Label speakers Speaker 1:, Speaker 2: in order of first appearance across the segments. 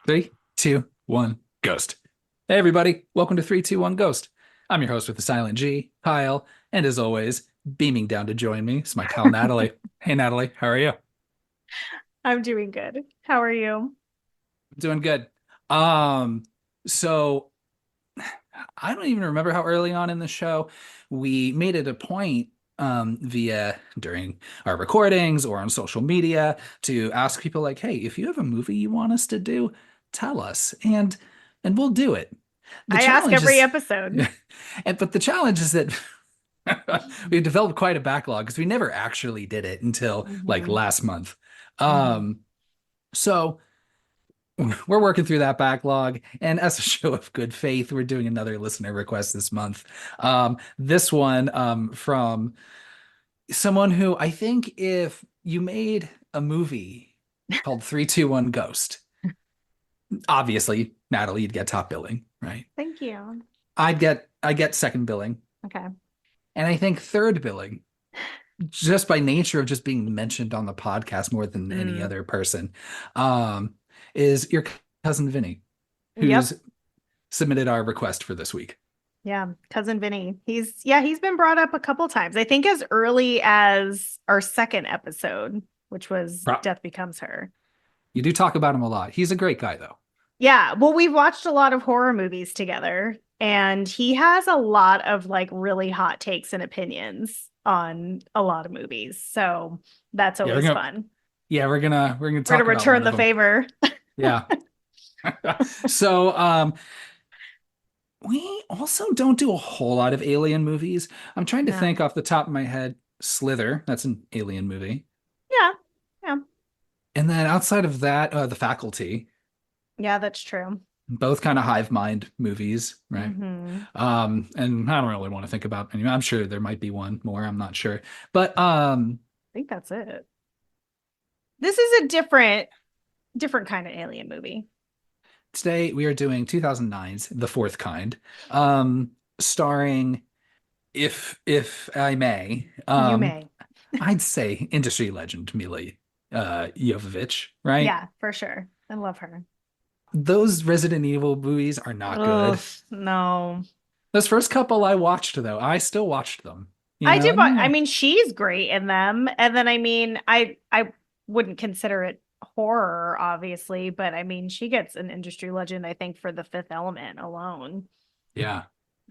Speaker 1: Three, two, one, ghost. Hey, everybody. Welcome to 321 Ghost. I'm your host with the silent G, Kyle, and as always, beaming down to join me is my pal, Natalie. Hey, Natalie, how are you?
Speaker 2: I'm doing good. How are you?
Speaker 1: Doing good. Um, so I don't even remember how early on in the show we made it a point via during our recordings or on social media to ask people like, hey, if you have a movie you want us to do, tell us and we'll do it. The
Speaker 2: I ask
Speaker 1: challenge
Speaker 2: every
Speaker 1: is
Speaker 2: episode.
Speaker 1: but the challenge is that we've developed quite a backlog because we never actually did it until like
Speaker 2: hmm
Speaker 1: last month.
Speaker 2: hmm
Speaker 1: Um, so we're working through that backlog, and as a show of good faith, we're doing another listener request this month. This one from someone who I think if you made a movie called 321 Ghost, obviously, Natalie, you'd get top billing, right?
Speaker 2: Thank you.
Speaker 1: I get second billing,
Speaker 2: Okay.
Speaker 1: and I think third billing, just by nature of just being mentioned on the podcast more than any
Speaker 2: Mm.
Speaker 1: other person, um, is your cousin Vinny,
Speaker 2: Yep.
Speaker 1: who's submitted our request for this week.
Speaker 2: Yeah. Cousin Vinny. He's been brought up a couple times. I think as early as our second episode, which was Death Becomes Her.
Speaker 1: You do talk about him a lot. He's a great guy, though.
Speaker 2: Yeah. Well, we've watched a lot of horror movies together, and he has a lot of like really hot takes and opinions on a lot of movies. So that's
Speaker 1: Yeah, we're
Speaker 2: always
Speaker 1: gonna
Speaker 2: fun.
Speaker 1: yeah, we're gonna
Speaker 2: We're going
Speaker 1: talk
Speaker 2: to
Speaker 1: about one
Speaker 2: return
Speaker 1: of
Speaker 2: the
Speaker 1: them.
Speaker 2: favor.
Speaker 1: Yeah. So we also don't do a whole lot of alien movies. I'm trying to
Speaker 2: No.
Speaker 1: think off the top of my head. Slither, that's an alien movie.
Speaker 2: Yeah. Yeah.
Speaker 1: And then outside of that, The Faculty,
Speaker 2: Yeah, that's true.
Speaker 1: both kind of hive mind movies, right?
Speaker 2: Hmm.
Speaker 1: And I don't really want to think about any. I'm sure there might be one more. I'm not sure, but
Speaker 2: I think that's it. This is a different kind of alien movie.
Speaker 1: today we are doing 2009's The Fourth Kind, um, starring, if I may,
Speaker 2: You may.
Speaker 1: I'd say industry legend Mila Jovovich, right?
Speaker 2: Yeah, for sure. I love her.
Speaker 1: Those Resident Evil movies are not
Speaker 2: Oh,
Speaker 1: good.
Speaker 2: no.
Speaker 1: Those first couple I watched, though, I still watched them,
Speaker 2: I do,
Speaker 1: and
Speaker 2: but I mean, she's great in them. And then I mean, I wouldn't consider it horror, obviously, but I mean, she gets an industry legend, I think, for The Fifth Element alone.
Speaker 1: yeah.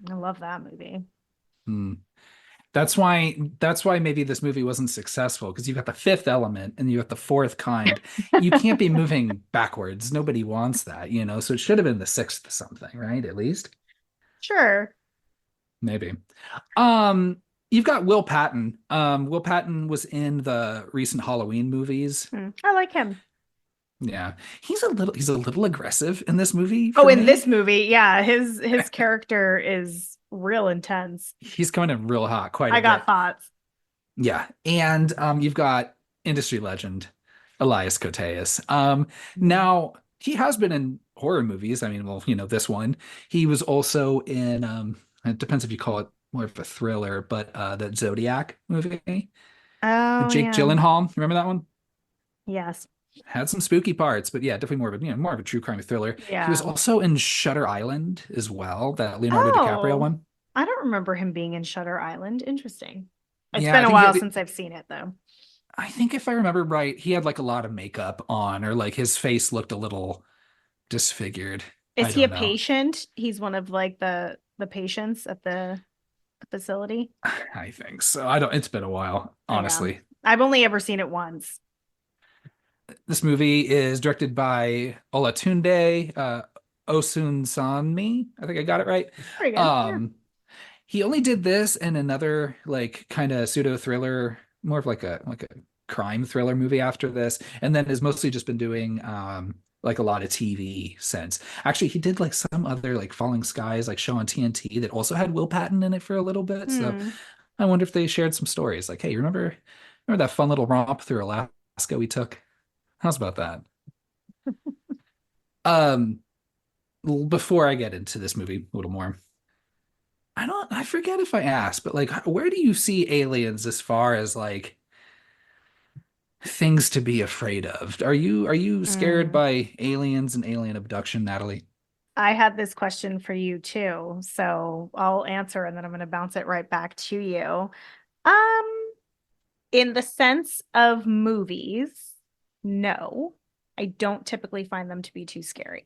Speaker 2: I love that movie.
Speaker 1: Hmm. That's why maybe this movie wasn't successful because you've got the fifth element and you got the fourth kind. You can't be moving backwards. Nobody wants that. So it should have been the sixth something, right? At least.
Speaker 2: Sure.
Speaker 1: Maybe. Um, you've got Will Patton. Will Patton was in the recent Halloween movies.
Speaker 2: I like him.
Speaker 1: Yeah. He's a little aggressive in this movie
Speaker 2: Oh,
Speaker 1: for
Speaker 2: in this
Speaker 1: me.
Speaker 2: movie, yeah, his character is real intense.
Speaker 1: He's coming in real hot quite a
Speaker 2: I got
Speaker 1: bit.
Speaker 2: thoughts.
Speaker 1: Yeah. And you've got industry legend Elias Koteas.
Speaker 2: Mhm.
Speaker 1: Now he has been in horror movies. I mean, well, this one. He was also in it depends if you call it more of a thriller, but that Zodiac movie with
Speaker 2: Oh
Speaker 1: Jake
Speaker 2: yeah.
Speaker 1: Gyllenhaal. Remember that one?
Speaker 2: Yes.
Speaker 1: Had some spooky parts, but yeah, definitely more of a true crime thriller. He was
Speaker 2: Yeah.
Speaker 1: also in Shutter Island as well, that Leonardo DiCaprio
Speaker 2: Oh,
Speaker 1: one.
Speaker 2: I don't remember him being in Shutter Island. Interesting. It's
Speaker 1: Yeah,
Speaker 2: been
Speaker 1: I
Speaker 2: a
Speaker 1: think he
Speaker 2: while
Speaker 1: had,
Speaker 2: since I've seen it though.
Speaker 1: I think if I remember right, he had like a lot of makeup on, or like his face looked a little disfigured.
Speaker 2: Is
Speaker 1: I
Speaker 2: he a
Speaker 1: don't know.
Speaker 2: patient? He's one of like the patients at the facility.
Speaker 1: I think so. I don't. It's been a while,
Speaker 2: Yeah.
Speaker 1: honestly.
Speaker 2: I've only ever seen it once.
Speaker 1: This movie is directed by Olatunde Osunsanmi. I think I got it right.
Speaker 2: Pretty good. Yeah.
Speaker 1: Um, he only did this and another like kind of pseudo thriller, more of like a crime thriller movie after this, and then has mostly just been doing like a lot of TV since. Actually, he did like some other like Falling Skies like show on TNT that also had Will Patton in it for a little bit. So
Speaker 2: Hmm.
Speaker 1: I wonder if they shared some stories. Like, hey, remember that fun little romp through Alaska we took? How's about that? Um, before I get into this movie a little more, I forget if I asked, but like, where do you see aliens as far as like Things to be afraid of. Are you scared
Speaker 2: Mm.
Speaker 1: by aliens and alien abduction, Natalie?
Speaker 2: I had this question for you too, so I'll answer and then I'm going to bounce it right back to you. Um, in the sense of movies, no, I don't typically find them to be too scary.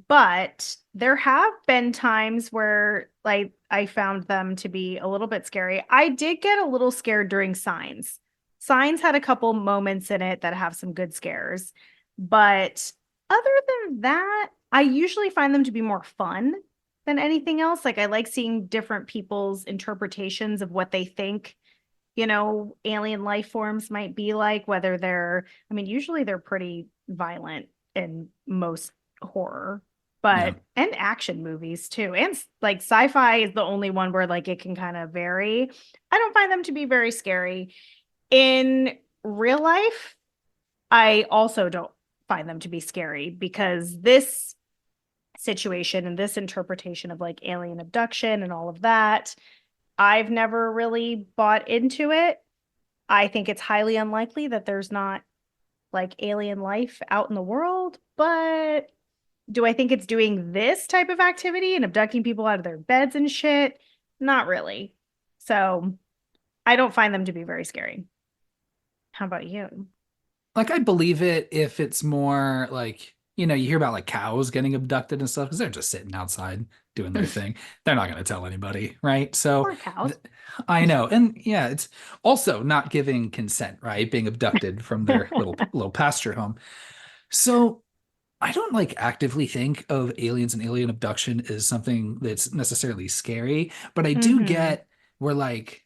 Speaker 2: But there have been times where like I found them to be a little bit scary. I did get a little scared during Signs. Signs had a couple moments in it that have some good scares. But other than that, I usually find them to be more fun than anything else. Like I like seeing different people's interpretations of what they think, alien life forms might be like, whether I mean, usually they're pretty violent in most horror,
Speaker 1: Yeah.
Speaker 2: and action movies too. And like sci-fi is the only one where like it can kind of vary. I don't find them to be very scary. In real life, I also don't find them to be scary because this situation and this interpretation of like alien abduction and all of that, I've never really bought into it. I think it's highly unlikely that there's not like alien life out in the world, but do I think it's doing this type of activity and abducting people out of their beds and shit? Not really. So I don't find them to be very scary. How about you?
Speaker 1: Like I believe it if it's more like, you hear about like cows getting abducted and stuff because they're just sitting outside doing their thing. They're not going to tell anybody, right? So
Speaker 2: Poor cows.
Speaker 1: I know. And yeah, it's also not giving consent, right? Being abducted from their little pasture home. So I don't like actively think of aliens and alien abduction as something that's necessarily scary, but I do
Speaker 2: Mm-hmm.
Speaker 1: get where like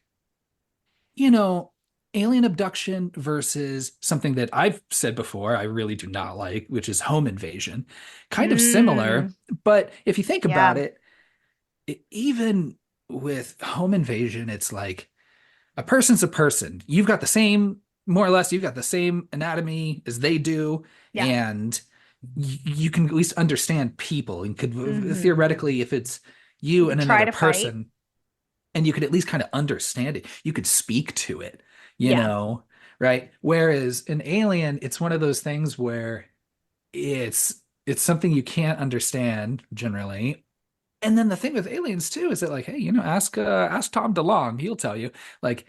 Speaker 1: you know, alien abduction versus something that I've said before, I really do not like, which is home invasion. Kind of similar,
Speaker 2: Mm,
Speaker 1: but if you think about
Speaker 2: yeah.
Speaker 1: it, even with home invasion, it's like a person's a person. You've got the same, more or less, you've got the same anatomy as they do,
Speaker 2: Yeah.
Speaker 1: and you can at least understand people and could
Speaker 2: Mm-hmm.
Speaker 1: theoretically, if it's you and
Speaker 2: Try
Speaker 1: another
Speaker 2: to fight.
Speaker 1: person, and you could at least kind of understand it. You could speak to it, you
Speaker 2: Yeah.
Speaker 1: know, right? Whereas an alien, it's one of those things where it's something you can't understand generally. And then the thing with aliens too is that like, hey, ask Tom DeLonge, he'll tell you. Like,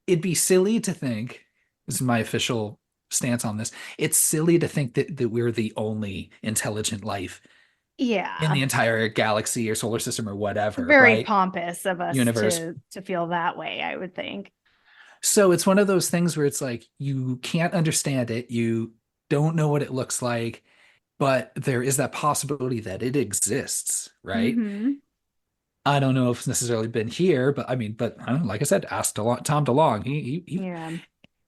Speaker 1: it'd be silly to think, this is my official stance on this. It's silly to think that we're the only intelligent life in the
Speaker 2: Yeah.
Speaker 1: entire galaxy or solar system or whatever,
Speaker 2: Very
Speaker 1: right?
Speaker 2: pompous of us
Speaker 1: Universe.
Speaker 2: to feel that way, I would think.
Speaker 1: So it's one of those things where it's like you can't understand it, you don't know what it looks like, but there is that possibility that it exists, right?
Speaker 2: Mm-hmm.
Speaker 1: I don't know if it's necessarily been here, but I mean, but I don't know, like I said, ask Tom DeLonge.
Speaker 2: Yeah.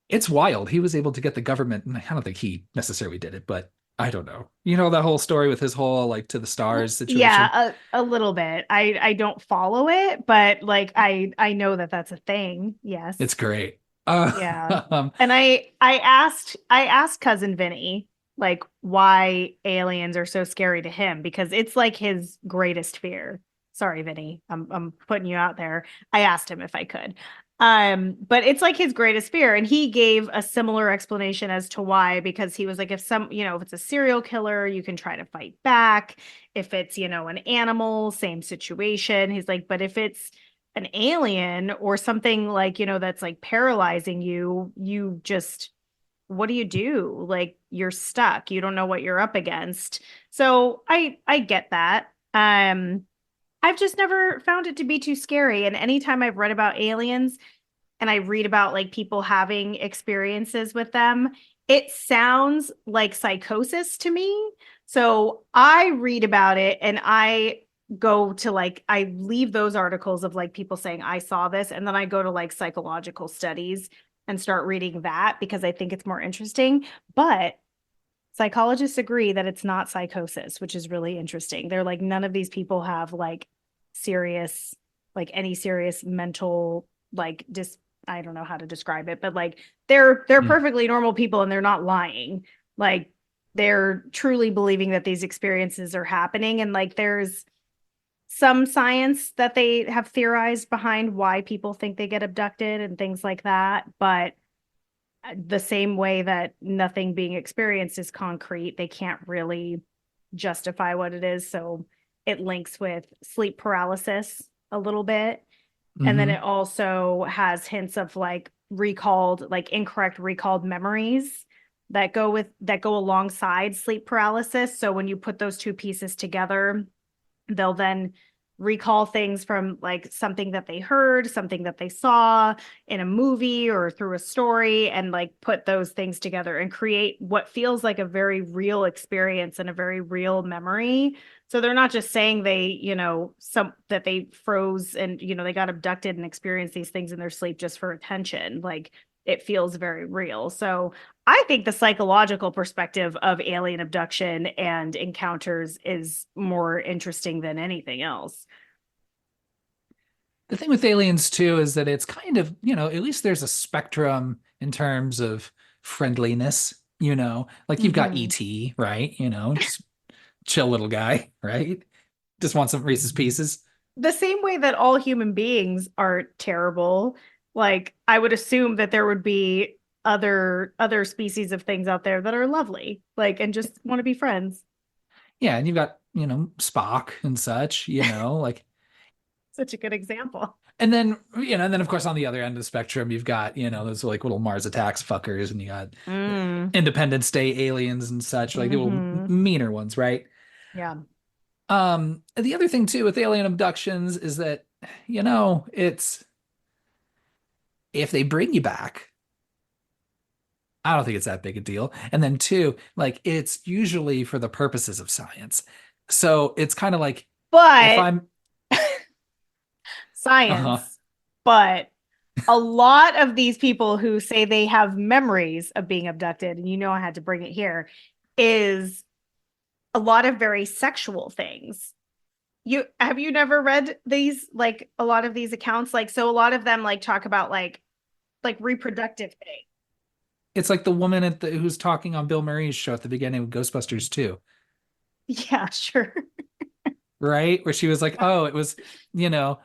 Speaker 1: It's wild. He was able to get the government, and I don't think he necessarily did it, but I don't know. You know that whole story with his whole like to the stars situation?
Speaker 2: Yeah, a little bit. I don't follow it, but like I know that that's a thing. Yes.
Speaker 1: It's great.
Speaker 2: Yeah.
Speaker 1: Um,
Speaker 2: And I asked cousin Vinny like why aliens are so scary to him because it's like his greatest fear. Sorry, Vinny. I'm putting you out there. I asked him if I could. But it's like his greatest fear and he gave a similar explanation as to why because he was like if it's a serial killer, you can try to fight back. If it's, an animal, same situation. He's like, but if it's an alien or something like, that's like paralyzing you, you just, what do you do? Like you're stuck. You don't know what you're up against. So I get that. I've just never found it to be too scary. And anytime I've read about aliens and I read about like people having experiences with them, it sounds like psychosis to me. So I read about it and I go to like, I leave those articles of like people saying, I saw this. And then I go to like psychological studies and start reading that because I think it's more interesting. But psychologists agree that it's not psychosis, which is really interesting. They're like, none of these people have like serious, like any serious mental, like I don't know how to describe it, but like they're
Speaker 1: hmm.
Speaker 2: perfectly normal people and they're not lying. Like they're truly believing that these experiences are happening. And like there's some science that they have theorized behind why people think they get abducted and things like that. But the same way that nothing being experienced is concrete, they can't really justify what it is. So it links with sleep paralysis a little bit. And then it
Speaker 1: Hmm.
Speaker 2: also has hints of like recalled, like incorrect recalled memories that go alongside sleep paralysis. So when you put those two pieces together, they'll then recall things from like something that they heard, something that they saw in a movie or through a story, and like put those things together and create what feels like a very real experience and a very real memory. So they're not just saying they, some that they froze and, they got abducted and experienced these things in their sleep just for attention. Like it feels very real. So I think the psychological perspective of alien abduction and encounters is more interesting than anything else.
Speaker 1: The thing with aliens too is that it's kind of, at least there's a spectrum in terms of friendliness, like you've got
Speaker 2: Mm-hmm.
Speaker 1: ET, right? Just chill little guy, right? Just want some Reese's Pieces.
Speaker 2: The same way that all human beings are terrible, like I would assume that there would be other species of things out there that are lovely, like and just want to be friends.
Speaker 1: Yeah, and you've got, Spock and such, like
Speaker 2: Such a good example.
Speaker 1: and then of course on the other end of the spectrum you've got, those like little Mars attacks fuckers and you got
Speaker 2: Mm.
Speaker 1: Independence Day aliens and such, like the little
Speaker 2: Mm-hmm.
Speaker 1: meaner ones, right?
Speaker 2: Yeah.
Speaker 1: The other thing too with alien abductions is that, it's if they bring you back, I don't think it's that big a deal. And then two, like it's usually for the purposes of science. So it's kind of like if
Speaker 2: But
Speaker 1: I'm uh-huh.
Speaker 2: science, but a lot of these people who say they have memories of being abducted, and I had to bring it here, is a lot of very sexual things. You never read these, like a lot of these accounts, like so a lot of them like talk about like reproductive things.
Speaker 1: It's like the woman who's talking on Bill Murray's show at the beginning of Ghostbusters 2,
Speaker 2: Yeah, sure.
Speaker 1: right? Where she was like, "Oh, you know,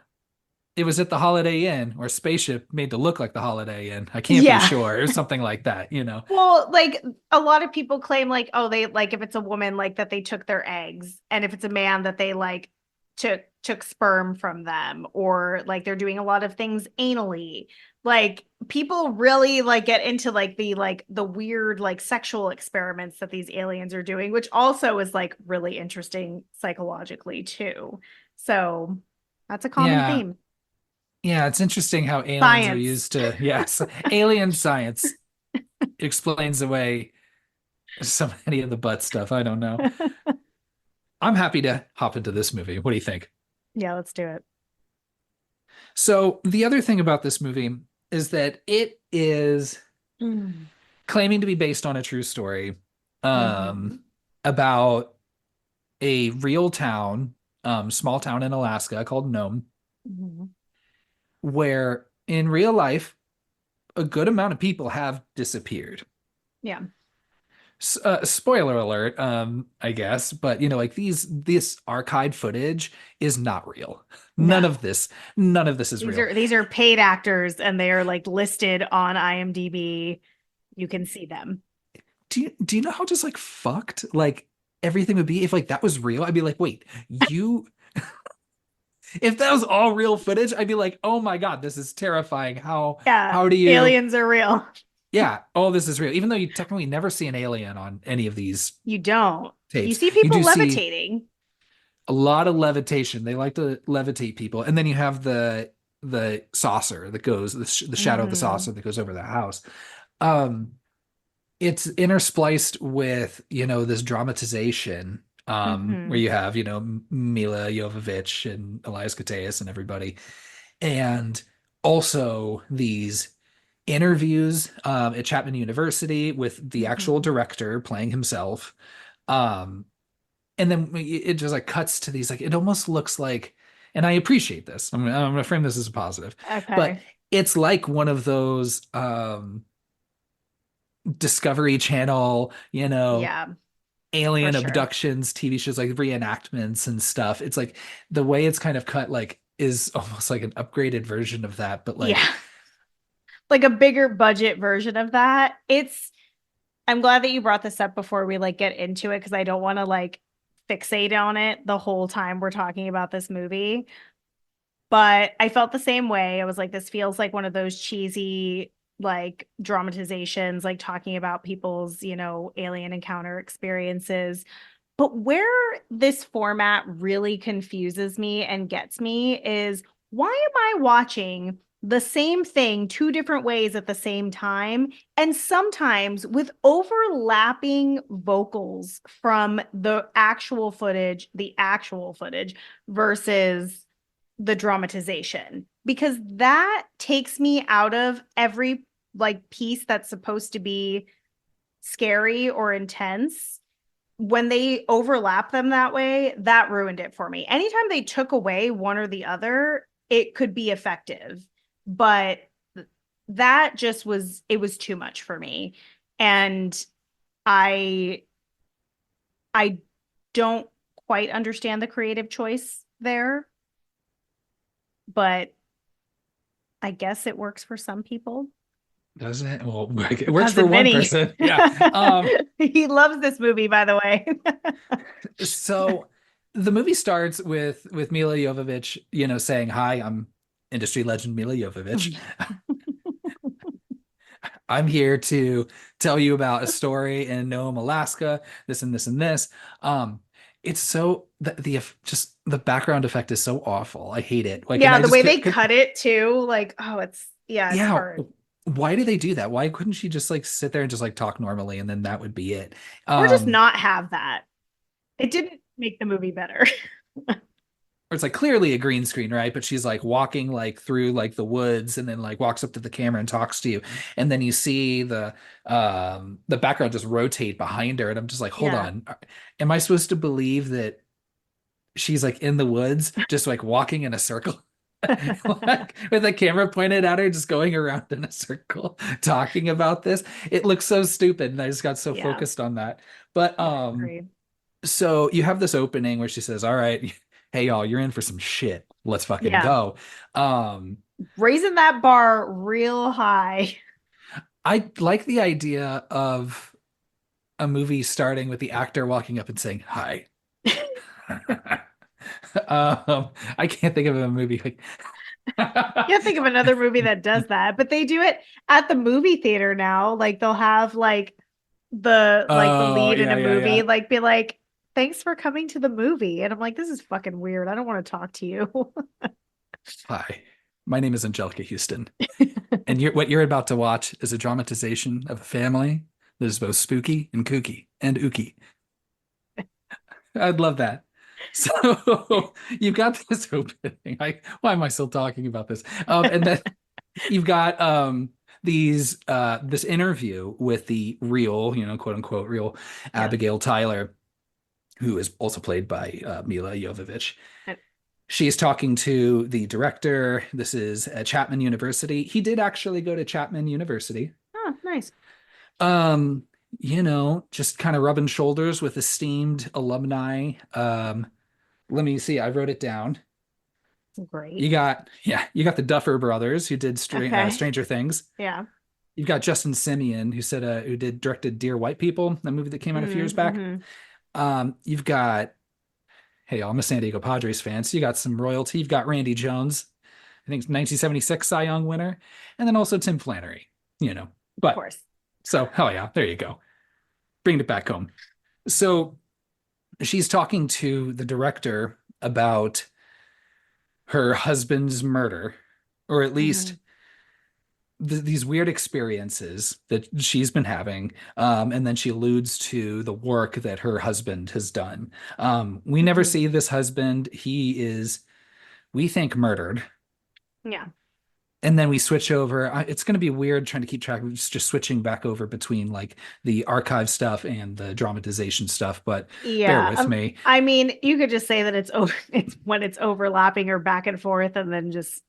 Speaker 1: it was at the Holiday Inn or spaceship made to look like the Holiday Inn. I can't be
Speaker 2: Yeah.
Speaker 1: sure," or something like that.
Speaker 2: Well, like a lot of people claim like, oh, they like if it's a woman like that they took their eggs, and if it's a man that they like took sperm from them, or like they're doing a lot of things anally. Like people really like get into like the weird like sexual experiments that these aliens are doing, which also is like really interesting psychologically too. So that's a common
Speaker 1: Yeah.
Speaker 2: theme.
Speaker 1: Yeah, it's interesting how aliens are
Speaker 2: Science.
Speaker 1: used to, yes, alien science explains away so many of the butt stuff. I don't know. I'm happy to hop into this movie. What do you think?
Speaker 2: Yeah, let's do it.
Speaker 1: So, the other thing about this movie is that it is
Speaker 2: Mm.
Speaker 1: claiming to be based on a true story
Speaker 2: Mm-hmm.
Speaker 1: about a real town, small town in Alaska called Nome,
Speaker 2: Mm-hmm.
Speaker 1: where in real life, a good amount of people have disappeared.
Speaker 2: Yeah.
Speaker 1: Spoiler alert, I guess, but like this archived footage is not real.
Speaker 2: No.
Speaker 1: None of this is
Speaker 2: These
Speaker 1: real.
Speaker 2: are these are paid actors and they are like listed on IMDb. You can see them.
Speaker 1: Do you know how just like fucked like everything would be if like that was real? I'd be like, wait, you if that was all real footage, I'd be like, oh my God, this is terrifying.
Speaker 2: Yeah,
Speaker 1: How do you
Speaker 2: aliens are real.
Speaker 1: yeah, all this is real. Even though you technically never see an alien on any of these
Speaker 2: You don't. You
Speaker 1: tapes,
Speaker 2: see
Speaker 1: you
Speaker 2: people
Speaker 1: do see
Speaker 2: levitating.
Speaker 1: a lot of levitation. They like to levitate people, and then you have the saucer that goes the shadow of the
Speaker 2: Mm-hmm.
Speaker 1: saucer that goes over the house. Um, it's interspliced with this dramatization where
Speaker 2: Mm-hmm.
Speaker 1: you have Mila Jovovich and Elias Koteas and everybody, and also these interviews at Chapman University with the actual
Speaker 2: Mm-hmm.
Speaker 1: director playing himself. Um, and then it just like cuts to these like it almost looks like, and I appreciate this. I'm gonna frame this as a positive, but
Speaker 2: Okay.
Speaker 1: it's like one of those Discovery Channel,
Speaker 2: Yeah, for
Speaker 1: alien
Speaker 2: sure.
Speaker 1: abductions TV shows, like reenactments and stuff. It's like the way it's kind of cut like is almost like an upgraded version of that, but like
Speaker 2: Yeah. like a bigger budget version of that. I'm glad that you brought this up before we like get into it because I don't want to like fixate on it the whole time we're talking about this movie. But I felt the same way. I was like, this feels like one of those cheesy like dramatizations, like talking about people's, alien encounter experiences. But where this format really confuses me and gets me is why am I watching the same thing two different ways at the same time? And sometimes with overlapping vocals from the actual footage versus the dramatization, because that takes me out of every like piece that's supposed to be scary or intense. When they overlap them that way, that ruined it for me. Anytime they took away one or the other, it could be effective. But that just it was too much for me. And I I don't quite understand the creative choice there, but I guess it works for some people.
Speaker 1: Does it? Well, it works for
Speaker 2: Cousin
Speaker 1: one
Speaker 2: Vinny.
Speaker 1: person. Yeah.
Speaker 2: He loves this movie, by the way.
Speaker 1: So the movie starts with Mila Jovovich, saying, "Hi, I'm industry legend Mila Jovovich. I'm here to tell you about a story in Nome, Alaska, this and this and this." It's so just the background effect is so awful. I hate it. Like, and
Speaker 2: Yeah,
Speaker 1: I
Speaker 2: the
Speaker 1: just
Speaker 2: way they cut it too, like, oh, it's
Speaker 1: yeah.
Speaker 2: hard.
Speaker 1: Why do they do that? Why couldn't she just like sit there and just like talk normally and then that would be it?
Speaker 2: Or just
Speaker 1: Um,
Speaker 2: not have that. It didn't make the movie better.
Speaker 1: or it's like clearly a green screen, right? But she's like walking like through like the woods and then like walks up to the camera and talks to you. And then you see the background just rotate behind her. And I'm just like, hold
Speaker 2: Yeah.
Speaker 1: on. Am I supposed to believe that she's like in the woods, just like walking in a circle? Like, with the camera pointed at her, just going around in a circle, talking about this. It looks so stupid, and I just got so
Speaker 2: Yeah.
Speaker 1: focused on that. But
Speaker 2: Yeah, I agree.
Speaker 1: so you have this opening where she says, "All right, hey y'all, you're in for some shit. Let's fucking
Speaker 2: Yeah.
Speaker 1: go." Um,
Speaker 2: Raising that bar real high.
Speaker 1: I like the idea of a movie starting with the actor walking up and saying hi. I can't think of a movie like
Speaker 2: Can't think of another movie that does that, but they do it at the movie theater now. Like they'll have like the
Speaker 1: Oh,
Speaker 2: lead in
Speaker 1: yeah,
Speaker 2: a
Speaker 1: yeah,
Speaker 2: movie
Speaker 1: yeah.
Speaker 2: like be like, "Thanks for coming to the movie." And I'm like, "This is fucking weird. I don't want to talk to you."
Speaker 1: Hi, my name is Angelica Houston, and what you're about to watch is a dramatization of a family that is both spooky and kooky and ooky. I'd love that. So you've got this opening. Why am I still talking about this? And then you've got this interview with the real, quote unquote, real
Speaker 2: Yeah.
Speaker 1: Abigail Tyler, who is also played by Mila Jovovich.
Speaker 2: And-
Speaker 1: She's talking to the director. This is at Chapman University. He did actually go to Chapman University.
Speaker 2: Oh, nice.
Speaker 1: Um, just kind of rubbing shoulders with esteemed alumni. Let me see. I wrote it down.
Speaker 2: Great.
Speaker 1: You got the Duffer Brothers who did
Speaker 2: Okay.
Speaker 1: Stranger Things.
Speaker 2: Yeah.
Speaker 1: You've got Justin Simeon who directed Dear White People, that movie that came out a few years back.
Speaker 2: Mm-hmm.
Speaker 1: You've got Hey, I'm a San Diego Padres fan, so you got some royalty. You've got Randy Jones, I think it's 1976 Cy Young winner, and then also Tim Flannery. You know,
Speaker 2: Of
Speaker 1: but
Speaker 2: course.
Speaker 1: so hell yeah, there you go. Bringing it back home. So she's talking to the director about her husband's murder, or at least
Speaker 2: Hmm.
Speaker 1: these weird experiences that she's been having. And then she alludes to the work that her husband has done. We never
Speaker 2: Hmm.
Speaker 1: see this husband. He is, we think, murdered.
Speaker 2: Yeah.
Speaker 1: And then we switch over. It's going to be weird trying to keep track of just switching back over between like the archive stuff and the dramatization stuff, but bear
Speaker 2: Yeah.
Speaker 1: with me.
Speaker 2: I mean, you could just say that it's when it's overlapping or back and forth and then just,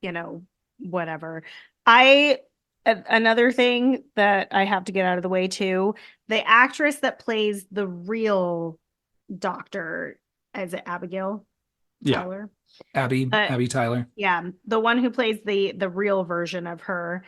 Speaker 2: you know, whatever. Another thing that I have to get out of the way too, the actress that plays the real doctor, is it Abigail
Speaker 1: Yeah.
Speaker 2: Tyler?
Speaker 1: Abby,
Speaker 2: Uh,
Speaker 1: Abby Tyler.
Speaker 2: yeah, the one who plays the real version of her.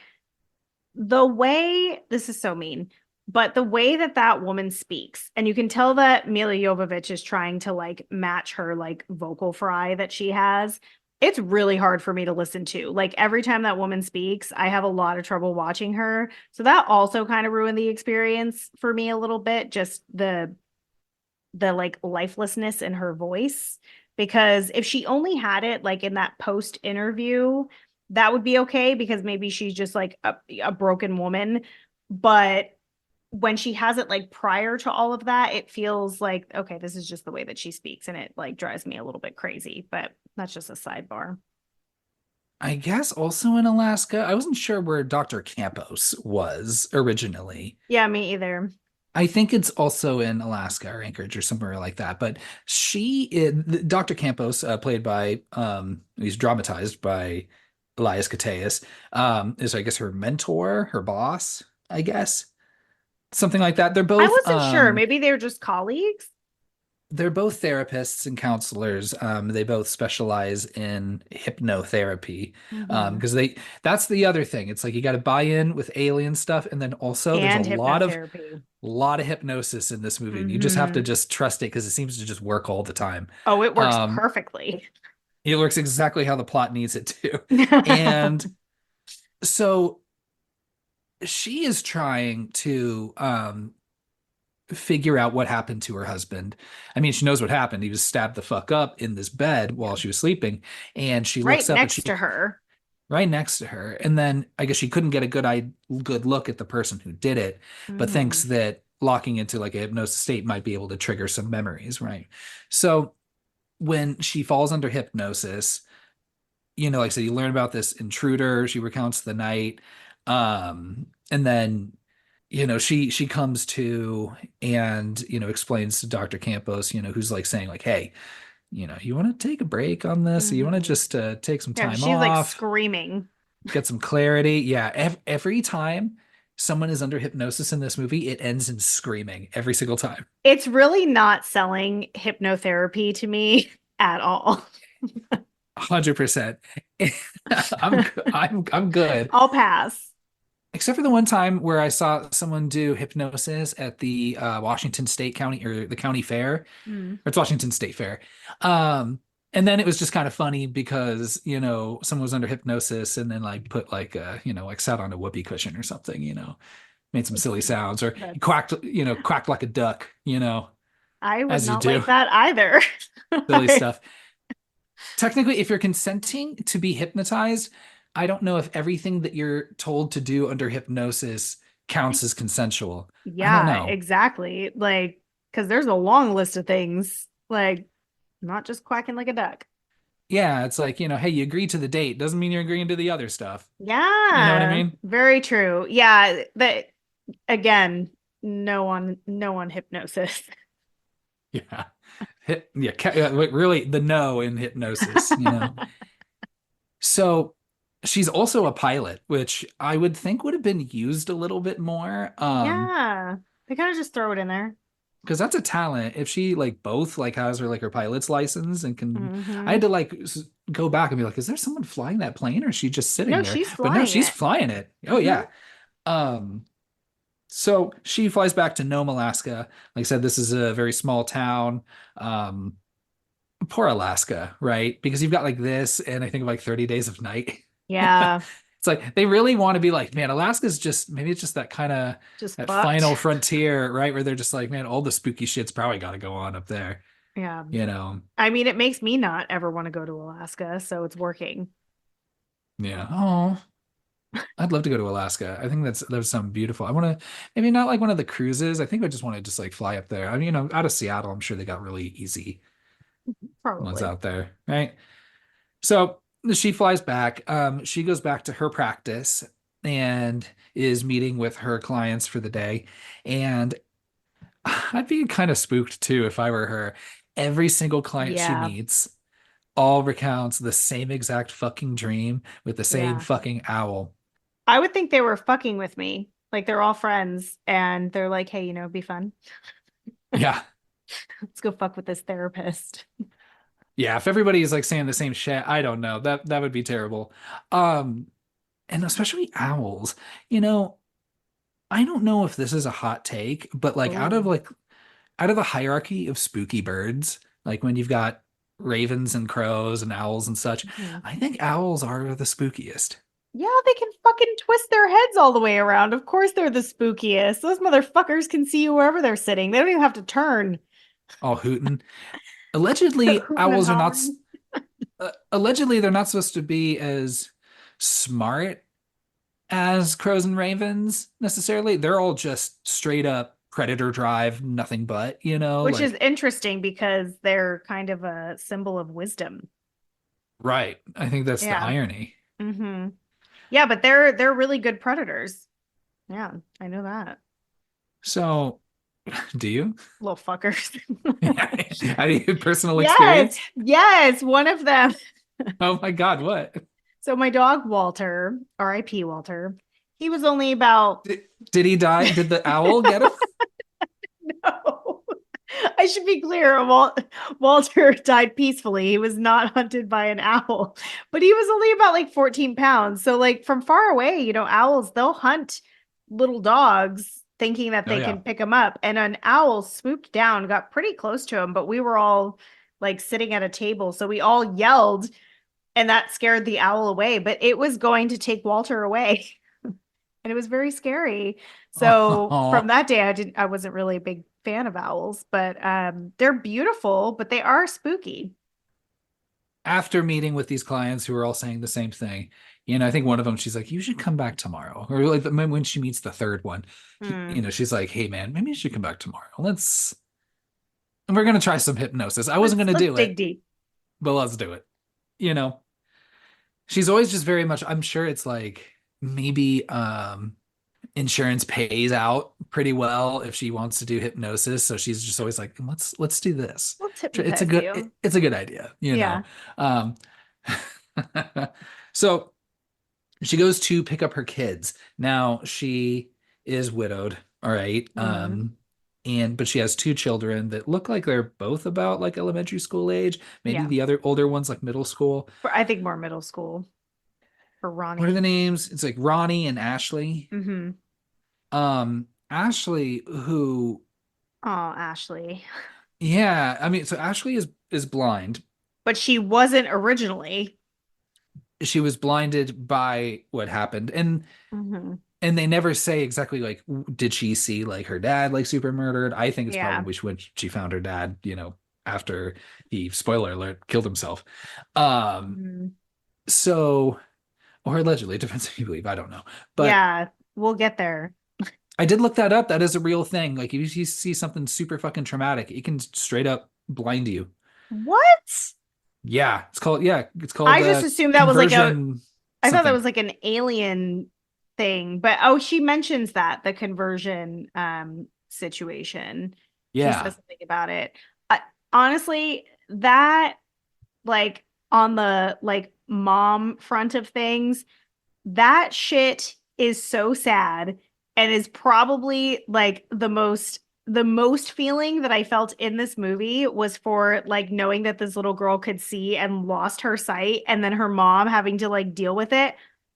Speaker 2: the way this is so mean, but the way that that woman speaks, and you can tell that Mila Jovovich is trying to like match her like vocal fry that she has. It's really hard for me to listen to. Like every time that woman speaks, I have a lot of trouble watching her. So that also kind of ruined the experience for me a little bit, just the like lifelessness in her voice. Because if she only had it like in that post interview, that would be okay because maybe she's just like a broken woman. But when she has it like prior to all of that, it feels like, okay, this is just the way that she speaks. And it like drives me a little bit crazy. But that's just a sidebar.
Speaker 1: I guess also in Alaska. I wasn't sure where Dr. Campos was originally.
Speaker 2: Yeah, me either.
Speaker 1: I think it's also in Alaska or Anchorage or somewhere like that. But Dr. Campos, played by, he's dramatized by Elias Koteas, is I guess her mentor, her boss, I guess, something like that.
Speaker 2: I wasn't sure. Maybe they were just colleagues.
Speaker 1: They're both therapists and counselors. They both specialize in hypnotherapy.
Speaker 2: Mm-hmm.
Speaker 1: Because that's the other thing. It's like you got to buy in with alien stuff, and then also there's a
Speaker 2: And
Speaker 1: lot of
Speaker 2: hypnotherapy.
Speaker 1: hypnosis in this movie, and you just have to
Speaker 2: Mm-hmm.
Speaker 1: just trust it because it seems to just work all the time.
Speaker 2: Oh, it works
Speaker 1: Um,
Speaker 2: perfectly.
Speaker 1: it works exactly how the plot needs it to. And so she is trying to figure out what happened to her husband. I mean, she knows what happened. He was stabbed the fuck up in this bed while she was sleeping, and she
Speaker 2: Right
Speaker 1: looks up and
Speaker 2: next to
Speaker 1: she
Speaker 2: her.
Speaker 1: right next to her. And then I guess she couldn't get a good look at the person who did it, but
Speaker 2: Mm-hmm.
Speaker 1: thinks that locking into like a hypnosis state might be able to trigger some memories, right? So when she falls under hypnosis, like I said, you learn about this intruder. She recounts the night. And then she comes to and explains to Dr. Campos, who's like saying like, hey, you want to take a break on this? You want to
Speaker 2: Mm-hmm.
Speaker 1: just take some
Speaker 2: Yeah,
Speaker 1: time
Speaker 2: she's like
Speaker 1: off,
Speaker 2: screaming.
Speaker 1: get some clarity. Yeah, every time someone is under hypnosis in this movie, it ends in screaming every single time.
Speaker 2: It's really not selling hypnotherapy to me at all.
Speaker 1: 100%. I'm good.
Speaker 2: I'll pass.
Speaker 1: Except for the one time where I saw someone do hypnosis at the Washington State County or the county fair.
Speaker 2: Mm.
Speaker 1: Or it's Washington State Fair. Um, and then it was just kind of funny because, someone was under hypnosis and then like put like like sat on a whoopee cushion or something, made some silly sounds or
Speaker 2: That's
Speaker 1: quacked like a duck,
Speaker 2: I would
Speaker 1: as you
Speaker 2: not
Speaker 1: do,
Speaker 2: like that either.
Speaker 1: silly stuff. Technically, if you're consenting to be hypnotized, I don't know if everything that you're told to do under hypnosis counts as consensual. I don't
Speaker 2: Yeah,
Speaker 1: know.
Speaker 2: exactly. Like, because there's a long list of things, like not just quacking like a duck.
Speaker 1: Yeah, it's like, hey, you agree to the date. Doesn't mean you're agreeing to the other stuff. You know what I
Speaker 2: Yeah,
Speaker 1: mean?
Speaker 2: very true. Yeah, that again, no on hypnosis.
Speaker 1: Yeah. Like really the no in hypnosis. So she's also a pilot, which I would think would have been used a little bit more.
Speaker 2: Yeah, they kind of just throw it in there.
Speaker 1: Because that's a talent. If she like both like has her like her pilot's license and can, I had
Speaker 2: Hmm.
Speaker 1: to like go back and be like, is there someone flying that plane or is she just sitting
Speaker 2: No,
Speaker 1: there?
Speaker 2: she's
Speaker 1: But no,
Speaker 2: flying
Speaker 1: she's
Speaker 2: it.
Speaker 1: flying it. Oh
Speaker 2: Hmm.
Speaker 1: yeah. Um, so she flies back to Nome, Alaska. Like I said, this is a very small town. Um, Poor Alaska, right? Because you've got like this, and I think of like 30 Days of Night.
Speaker 2: Yeah,
Speaker 1: It's like they really want to be like, man, Alaska's just maybe it's just that kind of
Speaker 2: just
Speaker 1: that final
Speaker 2: fucked.
Speaker 1: frontier, right? Where they're just like, man, all the spooky shit's probably got to go on up there,
Speaker 2: Yeah.
Speaker 1: you know?
Speaker 2: I mean, it makes me not ever want to go to Alaska, so it's working.
Speaker 1: Yeah. Oh, I'd love to go to Alaska. I think there's some beautiful. I want to maybe not like one of the cruises. I think I just want to just like fly up there. I mean, out of Seattle, I'm sure they got really easy ones
Speaker 2: Probably.
Speaker 1: out there, right? So she flies back. She goes back to her practice and is meeting with her clients for the day. And I'd be kind of spooked too if I were her. Every single client she
Speaker 2: Yeah.
Speaker 1: meets all recounts the same exact fucking dream with the same
Speaker 2: Yeah.
Speaker 1: fucking owl.
Speaker 2: I would think they were fucking with me. Like they're all friends and they're like, hey, be fun.
Speaker 1: Yeah.
Speaker 2: Let's go fuck with this therapist.
Speaker 1: Yeah. If everybody is like saying the same shit, I don't know. That would be terrible. Um, and especially owls. You know, I don't know if this is a hot take, but like
Speaker 2: Oh.
Speaker 1: out of the hierarchy of spooky birds, like when you've got ravens and crows and owls and such,
Speaker 2: Mhm.
Speaker 1: I think owls are the spookiest.
Speaker 2: Yeah, they can fucking twist their heads all the way around. Of course they're the spookiest. Those motherfuckers can see you wherever they're sitting. They don't even have to turn.
Speaker 1: All hootin'. Allegedly,
Speaker 2: Hooting and
Speaker 1: owls are not.
Speaker 2: hollering.
Speaker 1: Allegedly, they're not supposed to be as smart as crows and ravens necessarily. They're all just straight up predator drive, nothing but,
Speaker 2: Which is
Speaker 1: like
Speaker 2: interesting because they're kind of a symbol of wisdom.
Speaker 1: right. I think that's the
Speaker 2: Yeah.
Speaker 1: irony.
Speaker 2: Hmm. Yeah, but they're really good predators. Yeah, I know that.
Speaker 1: So, do you?
Speaker 2: Little fuckers.
Speaker 1: How do you personal
Speaker 2: Yes,
Speaker 1: experience?
Speaker 2: yes, one of them.
Speaker 1: Oh my God, what?
Speaker 2: So my dog Walter, R.I.P. Walter, he was only about
Speaker 1: Did he die? Did the owl get him?
Speaker 2: no. I should be clear. Walter died peacefully. He was not hunted by an owl, but he was only about like 14 pounds. So, like from far away, owls, they'll hunt little dogs thinking that
Speaker 1: Oh
Speaker 2: they
Speaker 1: yeah.
Speaker 2: can pick them up. And an owl swooped down, got pretty close to him, but we were all like sitting at a table. So we all yelled, and that scared the owl away. But it was going to take Walter away. And it was very scary. So from
Speaker 1: Oh,
Speaker 2: that day, I wasn't really a big fan of owls, but they're beautiful, but they are spooky.
Speaker 1: after meeting with these clients who are all saying the same thing, I think one of them, she's like, you should come back tomorrow. Or like when she meets the third one,
Speaker 2: Hmm.
Speaker 1: she's like, hey man, maybe you should come back tomorrow. And we're going to try some hypnosis. I wasn't going to
Speaker 2: Let's
Speaker 1: do
Speaker 2: dig
Speaker 1: it,
Speaker 2: deep.
Speaker 1: but let's do it. You know, she's always just very much, I'm sure it's like maybe, insurance pays out pretty well if she wants to do hypnosis. So she's just always like, let's do this.
Speaker 2: Let's
Speaker 1: It's a
Speaker 2: hypnotize
Speaker 1: good,
Speaker 2: you.
Speaker 1: it's a good idea, you know?
Speaker 2: Yeah.
Speaker 1: Um, so she goes to pick up her kids. Now she is widowed. All right.
Speaker 2: Hmm.
Speaker 1: But she has two children that look like they're both about like elementary school age. Maybe
Speaker 2: Yeah.
Speaker 1: the other older one's like middle school.
Speaker 2: I think more middle school for
Speaker 1: What are the
Speaker 2: Ronnie.
Speaker 1: names? It's like Ronnie and Ashley.
Speaker 2: Hmm.
Speaker 1: Ashley, who,
Speaker 2: Oh, Ashley.
Speaker 1: yeah, I mean, so Ashley is blind.
Speaker 2: But she wasn't originally.
Speaker 1: She was blinded by what happened,
Speaker 2: Hmm.
Speaker 1: and they never say exactly like did she see like her dad like super murdered. I think it's
Speaker 2: Yeah.
Speaker 1: probably when she found her dad, after he, spoiler alert, killed himself. Um,
Speaker 2: Mhm.
Speaker 1: so or allegedly, it depends who you believe. I don't know, but
Speaker 2: Yeah. We'll get there.
Speaker 1: I did look that up. That is a real thing. Like if you see something super fucking traumatic, it can straight up blind you.
Speaker 2: What?
Speaker 1: It's called
Speaker 2: I just assumed that was like
Speaker 1: conversion
Speaker 2: I thought that
Speaker 1: something.
Speaker 2: was like an alien thing, but oh, she mentions that the conversion situation. She
Speaker 1: Yeah.
Speaker 2: says something about it. I, honestly, that like on the like mom front of things, that shit is so sad and is probably like the most feeling that I felt in this movie was for like knowing that this little girl could see and lost her sight and then her mom having to like deal with it.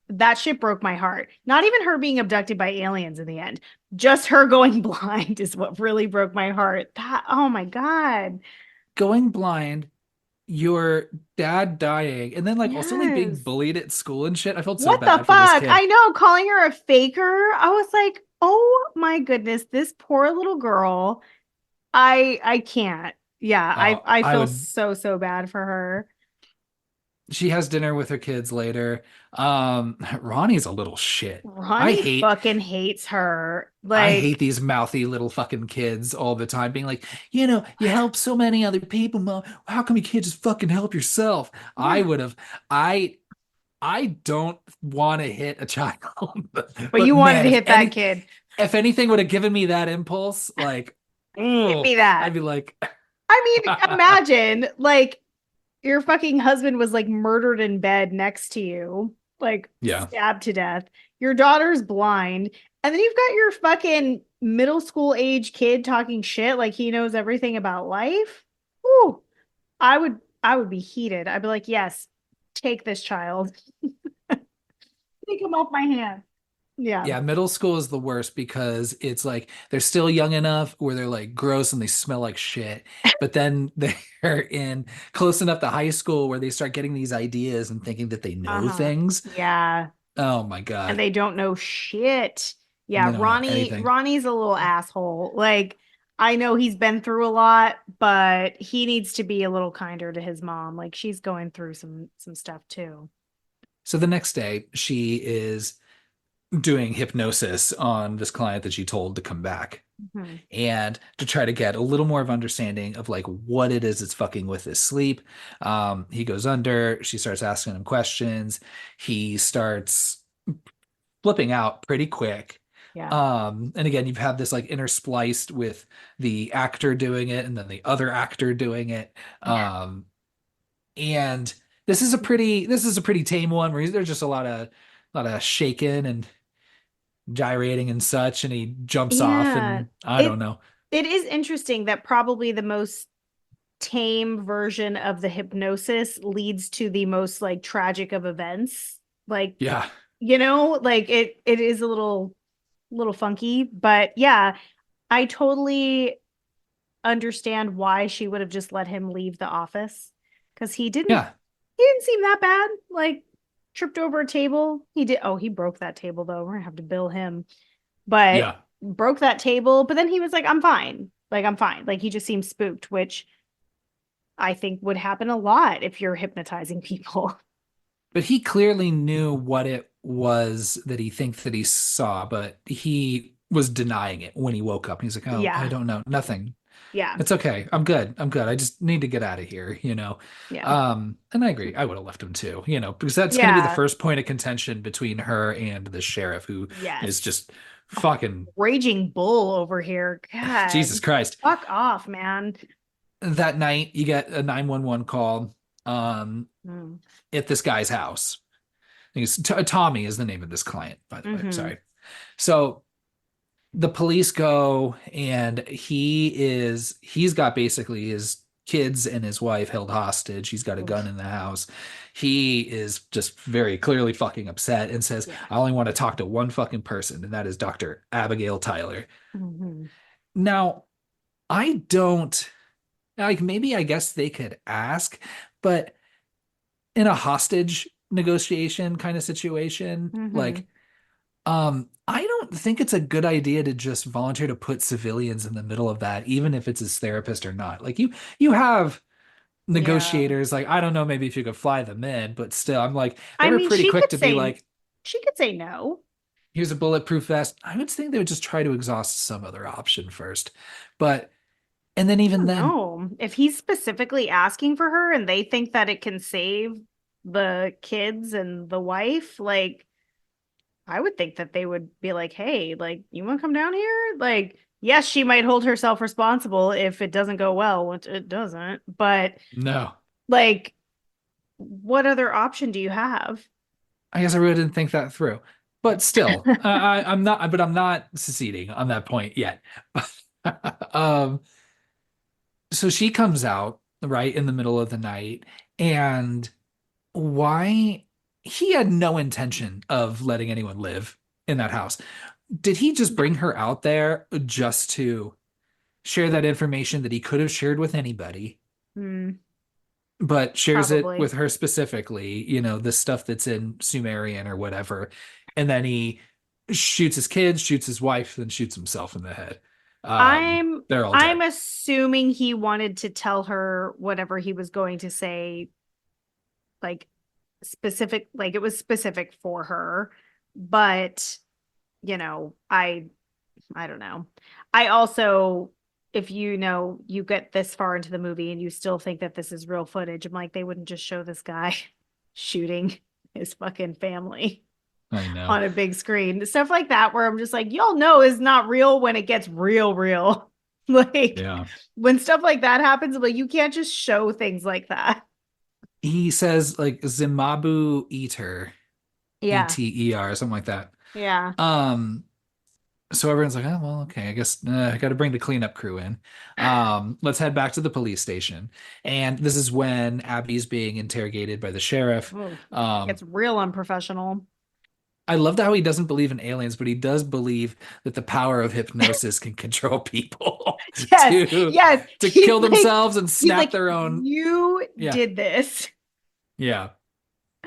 Speaker 2: That shit broke my heart. Not even her being abducted by aliens in the end. Just her going blind is what really broke my heart. That oh my God.
Speaker 1: Going blind, your dad dying, and then like also like being
Speaker 2: Yes.
Speaker 1: bullied at school and shit. I felt so
Speaker 2: What the
Speaker 1: bad for this
Speaker 2: fuck?
Speaker 1: kid.
Speaker 2: I know, calling her a faker. I was like, "Oh my goodness, this poor little girl. I can't." Yeah, I
Speaker 1: I
Speaker 2: feel
Speaker 1: would
Speaker 2: so bad for her.
Speaker 1: She has dinner with her kids later. Ronnie's a little shit. I
Speaker 2: Ronnie
Speaker 1: hate
Speaker 2: fucking hates her.
Speaker 1: I
Speaker 2: Like,
Speaker 1: hate these mouthy little fucking kids all the time being like, you help so many other people, Mom. How come you can't just fucking help yourself? I
Speaker 2: yeah.
Speaker 1: would have I I don't want to hit a child.
Speaker 2: But
Speaker 1: But
Speaker 2: you wanted
Speaker 1: man,
Speaker 2: to hit that kid.
Speaker 1: if anything would have given me that impulse, like,
Speaker 2: Give
Speaker 1: oh,
Speaker 2: me
Speaker 1: I'd
Speaker 2: that.
Speaker 1: be like,
Speaker 2: I mean, imagine like your fucking husband was like murdered in bed next to you, like
Speaker 1: yeah.
Speaker 2: stabbed to death. Your daughter's blind, and then you've got your fucking middle school age kid talking shit like he knows everything about life. Ooh, I would be heated. I'd be like, yes, take this child. Take him off my hand. Yeah.
Speaker 1: Yeah, middle school is the worst because it's like they're still young enough where they're like gross and they smell like shit. But then they're in close enough to high school where they start getting these ideas and thinking that they know
Speaker 2: Uh-huh.
Speaker 1: things.
Speaker 2: Yeah.
Speaker 1: Oh my
Speaker 2: And
Speaker 1: God.
Speaker 2: they don't know shit.
Speaker 1: And
Speaker 2: Yeah,
Speaker 1: they don't know
Speaker 2: Ronnie
Speaker 1: anything.
Speaker 2: Ronnie's a little asshole. Like I know he's been through a lot, but he needs to be a little kinder to his mom. Like she's going through some stuff too.
Speaker 1: So the next day, she is doing hypnosis on this client that she told to come back
Speaker 2: Mhm.
Speaker 1: and to try to get a little more of understanding of like what it is that's fucking with his sleep. He goes under, she starts asking him questions. He starts flipping out pretty quick.
Speaker 2: Yeah.
Speaker 1: And again, you've had this like interspliced with the actor doing it and then the other actor doing it.
Speaker 2: Yeah.
Speaker 1: And this is a pretty tame one where there's just a lot of shaking and gyrating and such, and he jumps off,
Speaker 2: Yeah.
Speaker 1: and I don't
Speaker 2: It
Speaker 1: know.
Speaker 2: it is interesting that probably the most tame version of the hypnosis leads to the most like tragic of events. Like,
Speaker 1: Yeah,
Speaker 2: like it is a little funky, but yeah, I totally understand why she would have just let him leave the office because
Speaker 1: yeah,
Speaker 2: he didn't seem that bad. Like tripped over a table. He did. Oh, he broke that table though. We're gonna have to bill him. But
Speaker 1: yeah.
Speaker 2: broke that table. But then he was like, "I'm fine. Like I'm fine." Like he just seemed spooked, which I think would happen a lot if you're hypnotizing people.
Speaker 1: But he clearly knew what it was that he thinks that he saw, but he was denying it when he woke up. He's like, "Oh, I
Speaker 2: Yeah.
Speaker 1: don't know, nothing.
Speaker 2: Yeah.
Speaker 1: It's okay. I'm good. I'm good. I just need to get out of here."
Speaker 2: Yeah.
Speaker 1: And I agree. I would have left him too, because that's going to be the
Speaker 2: Yeah.
Speaker 1: first point of contention between her and the sheriff, who is
Speaker 2: Yes.
Speaker 1: just fucking
Speaker 2: Raging bull over here.
Speaker 1: Jesus
Speaker 2: God.
Speaker 1: Christ.
Speaker 2: Fuck off, man.
Speaker 1: That night, you get a 911 call um,
Speaker 2: Mm.
Speaker 1: at this guy's house. Tommy is the name of this client, by the way.
Speaker 2: Hmm.
Speaker 1: Sorry. So the police go, and he's got basically his kids and his wife held hostage. He's got a gun
Speaker 2: Oof.
Speaker 1: in the house. He is just very clearly fucking upset and says,
Speaker 2: Yeah.
Speaker 1: "I only want to talk to one fucking person, and that is Dr. Abigail Tyler."
Speaker 2: Hmm.
Speaker 1: Now, I don't like, maybe I guess they could ask, but in a hostage negotiation kind of situation,
Speaker 2: Hmm.
Speaker 1: like I don't think it's a good idea to just volunteer to put civilians in the middle of that, even if it's his therapist or not. Like you have
Speaker 2: Yeah.
Speaker 1: negotiators, like I don't know, maybe if you could fly them in, but still, I'm like, they
Speaker 2: I
Speaker 1: were
Speaker 2: mean,
Speaker 1: pretty quick to be like,
Speaker 2: she could say no.
Speaker 1: here's a bulletproof vest. I would think they would just try to exhaust some other option first. But and then
Speaker 2: I
Speaker 1: even
Speaker 2: don't
Speaker 1: then,
Speaker 2: know. If he's specifically asking for her and they think that it can save the kids and the wife, like I would think that they would be like, "Hey, like you want to come down here?" Like, yes, she might hold herself responsible if it doesn't go well, which it doesn't, but
Speaker 1: no.
Speaker 2: like what other option do you have?
Speaker 1: I guess I really didn't think that through. But still, I'm not seceding on that point yet. um, so she comes out right in the middle of the night, and why he had no intention of letting anyone live in that house. Did he just bring her out there just to share that information that he could have shared with anybody,
Speaker 2: Hmm,
Speaker 1: but shares it
Speaker 2: probably.
Speaker 1: with her specifically, the stuff that's in Sumerian or whatever. And then he shoots his kids, shoots his wife, then shoots himself in the head.
Speaker 2: I'm
Speaker 1: They're all
Speaker 2: I'm
Speaker 1: dead.
Speaker 2: assuming he wanted to tell her whatever he was going to say, like specific, like it was specific for her. But, I don't know. I also, if you get this far into the movie and you still think that this is real footage, I'm like, they wouldn't just show this guy shooting his fucking family
Speaker 1: I know.
Speaker 2: on a big screen. Stuff like that, where I'm just like, y'all know is not real when it gets real, real. Like
Speaker 1: Yeah.
Speaker 2: when stuff like that happens, I'm like, you can't just show things like that.
Speaker 1: He says like Zimabu Eater,
Speaker 2: Yeah.
Speaker 1: Eter, something like that.
Speaker 2: Yeah.
Speaker 1: Um, so everyone's like, oh, well, okay, I guess I got to bring the cleanup crew in. Let's head back to the police station. And this is when Abby's being interrogated by the sheriff.
Speaker 2: Oh,
Speaker 1: Um,
Speaker 2: it's real unprofessional.
Speaker 1: I loved how he doesn't believe in aliens, but he does believe that the power of hypnosis can control people
Speaker 2: Yes,
Speaker 1: to
Speaker 2: yes.
Speaker 1: kill themselves and
Speaker 2: He's
Speaker 1: snap
Speaker 2: like,
Speaker 1: their own.
Speaker 2: you
Speaker 1: Yeah,
Speaker 2: did this.
Speaker 1: yeah.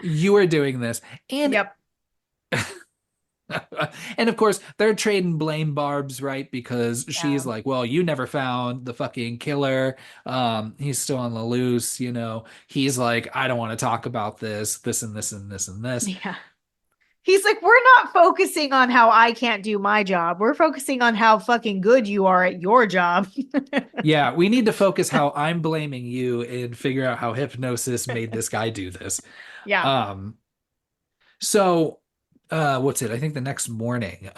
Speaker 1: You are doing this. And
Speaker 2: Yep.
Speaker 1: and of course, they're trading blame barbs, right? Because
Speaker 2: Yeah.
Speaker 1: she's like, well, you never found the fucking killer. He's still on the loose, He's like, I don't want to talk about this and this and this and this.
Speaker 2: Yeah. He's like, we're not focusing on how I can't do my job. We're focusing on how fucking good you are at your job.
Speaker 1: Yeah, we need to focus how I'm blaming you and figure out how hypnosis made this guy do this.
Speaker 2: Yeah.
Speaker 1: Um, so what's it? I think the next morning,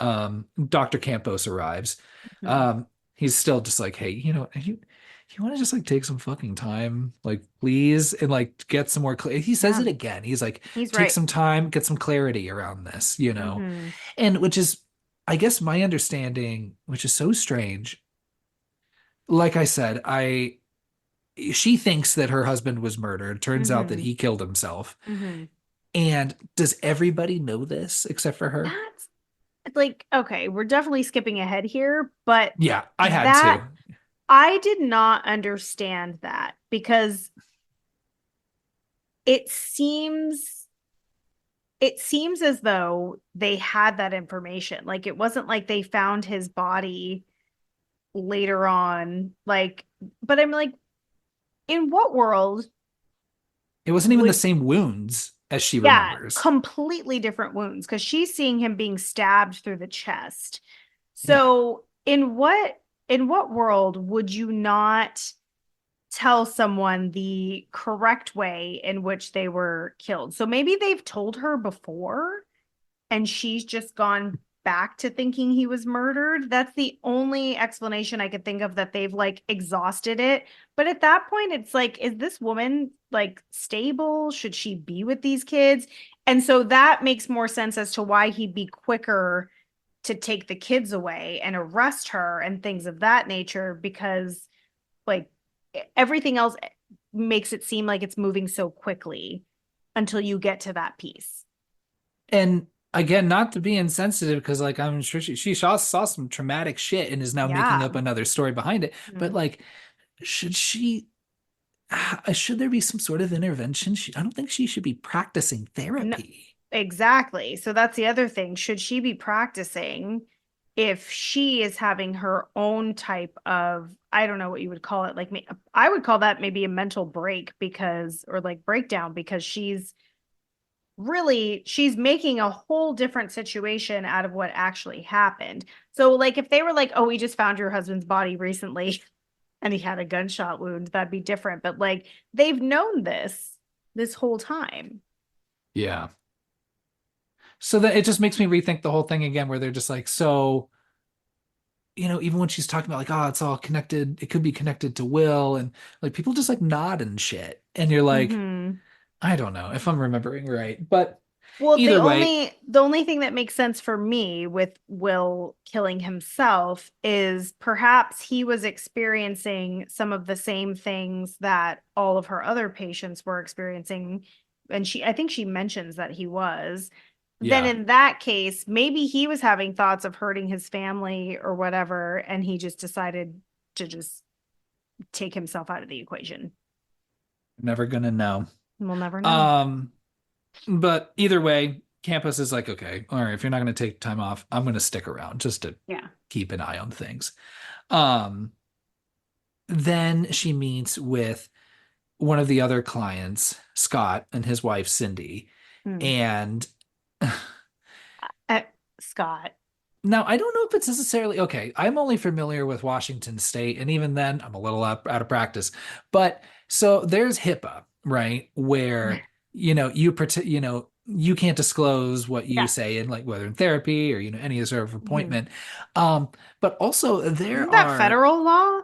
Speaker 1: Dr. Campos arrives.
Speaker 2: Mhm.
Speaker 1: Um, he's still just like, hey, you want to just like take some fucking time, like please, and like get some more he says
Speaker 2: Yeah.
Speaker 1: it again. He's like,
Speaker 2: He's
Speaker 1: take
Speaker 2: right.
Speaker 1: some time, get some clarity around this.
Speaker 2: Hmm.
Speaker 1: And which is, I guess, my understanding, which is so strange. Like I said, I she thinks that her husband was murdered. Turns out that
Speaker 2: Hmm.
Speaker 1: he killed himself.
Speaker 2: Hmm.
Speaker 1: And does everybody know this except for her?
Speaker 2: That's like, okay, we're definitely skipping ahead here, but
Speaker 1: Yeah, I had
Speaker 2: that
Speaker 1: to.
Speaker 2: I did not understand that because it seems it seems as though they had that information. Like it wasn't like they found his body later on. Like, but I'm like, in what world
Speaker 1: It wasn't even the
Speaker 2: would,
Speaker 1: same wounds as she
Speaker 2: yeah,
Speaker 1: remembers.
Speaker 2: completely different wounds because she's seeing him being stabbed through the chest.
Speaker 1: Yeah.
Speaker 2: So in what world would you not tell someone the correct way in which they were killed? So maybe they've told her before and she's just gone back to thinking he was murdered. That's the only explanation I could think of that they've like exhausted it. But at that point, it's like, is this woman like stable? Should she be with these kids? And so that makes more sense as to why he'd be quicker to take the kids away and arrest her and things of that nature because like everything else makes it seem like it's moving so quickly until you get to that piece.
Speaker 1: And again, not to be insensitive, because like I'm sure she saw some traumatic shit and is now making
Speaker 2: Yeah.
Speaker 1: up another story behind it. But
Speaker 2: Mhm.
Speaker 1: like, should she should there be some sort of intervention? I don't think she should be practicing
Speaker 2: No,
Speaker 1: therapy.
Speaker 2: exactly. So that's the other thing. Should she be practicing if she is having her own type of, I don't know what you would call it, like I would call that maybe a mental break because, or like breakdown because she's making a whole different situation out of what actually happened. So like if they were like, "Oh, we just found your husband's body recently and he had a gunshot wound," that'd be different. But like they've known this whole time.
Speaker 1: Yeah. So that it just makes me rethink the whole thing again, where they're just like, so, even when she's talking about like, oh, it's all connected, it could be connected to Will, and like people just like nod and shit. And you're like,
Speaker 2: Mhm.
Speaker 1: I don't know if I'm remembering right. But
Speaker 2: Well,
Speaker 1: either way,
Speaker 2: the only thing that makes sense for me with Will killing himself is perhaps he was experiencing some of the same things that all of her other patients were experiencing. And I think she mentions that he was. Then
Speaker 1: yeah,
Speaker 2: in that case, maybe he was having thoughts of hurting his family or whatever, and he just decided to just take himself out of the equation.
Speaker 1: never gonna know.
Speaker 2: We'll never know.
Speaker 1: Um, but either way, campus is like, okay, all right, if you're not gonna take time off, I'm gonna stick around just to
Speaker 2: Yeah.
Speaker 1: keep an eye on things. Um, then she meets with one of the other clients, Scott, and his wife, Cindy.
Speaker 2: Hmm.
Speaker 1: And
Speaker 2: Uh, Scott.
Speaker 1: now I don't know if it's necessarily okay. I'm only familiar with Washington State, and even then, I'm a little out of practice. But so there's HIPAA, right? Where you can't disclose what you
Speaker 2: Yeah.
Speaker 1: say in like whether in therapy or any sort of
Speaker 2: Mhm.
Speaker 1: appointment. But also there
Speaker 2: Isn't that
Speaker 1: are
Speaker 2: federal law?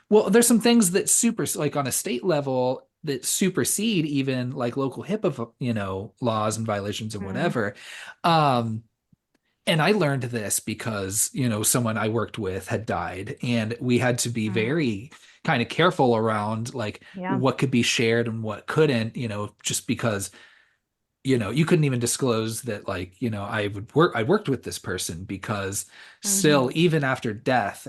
Speaker 1: well, there's some things that like on a state level that supersede even like local HIPAA, laws and violations and
Speaker 2: Mm,
Speaker 1: whatever. Um, and I learned this because, someone I worked with had died, and we had to be
Speaker 2: mm,
Speaker 1: very kind of careful around like
Speaker 2: yeah.
Speaker 1: what could be shared and what couldn't, just because you couldn't even disclose that, like, I worked with this person because still,
Speaker 2: Hmm.
Speaker 1: even after death,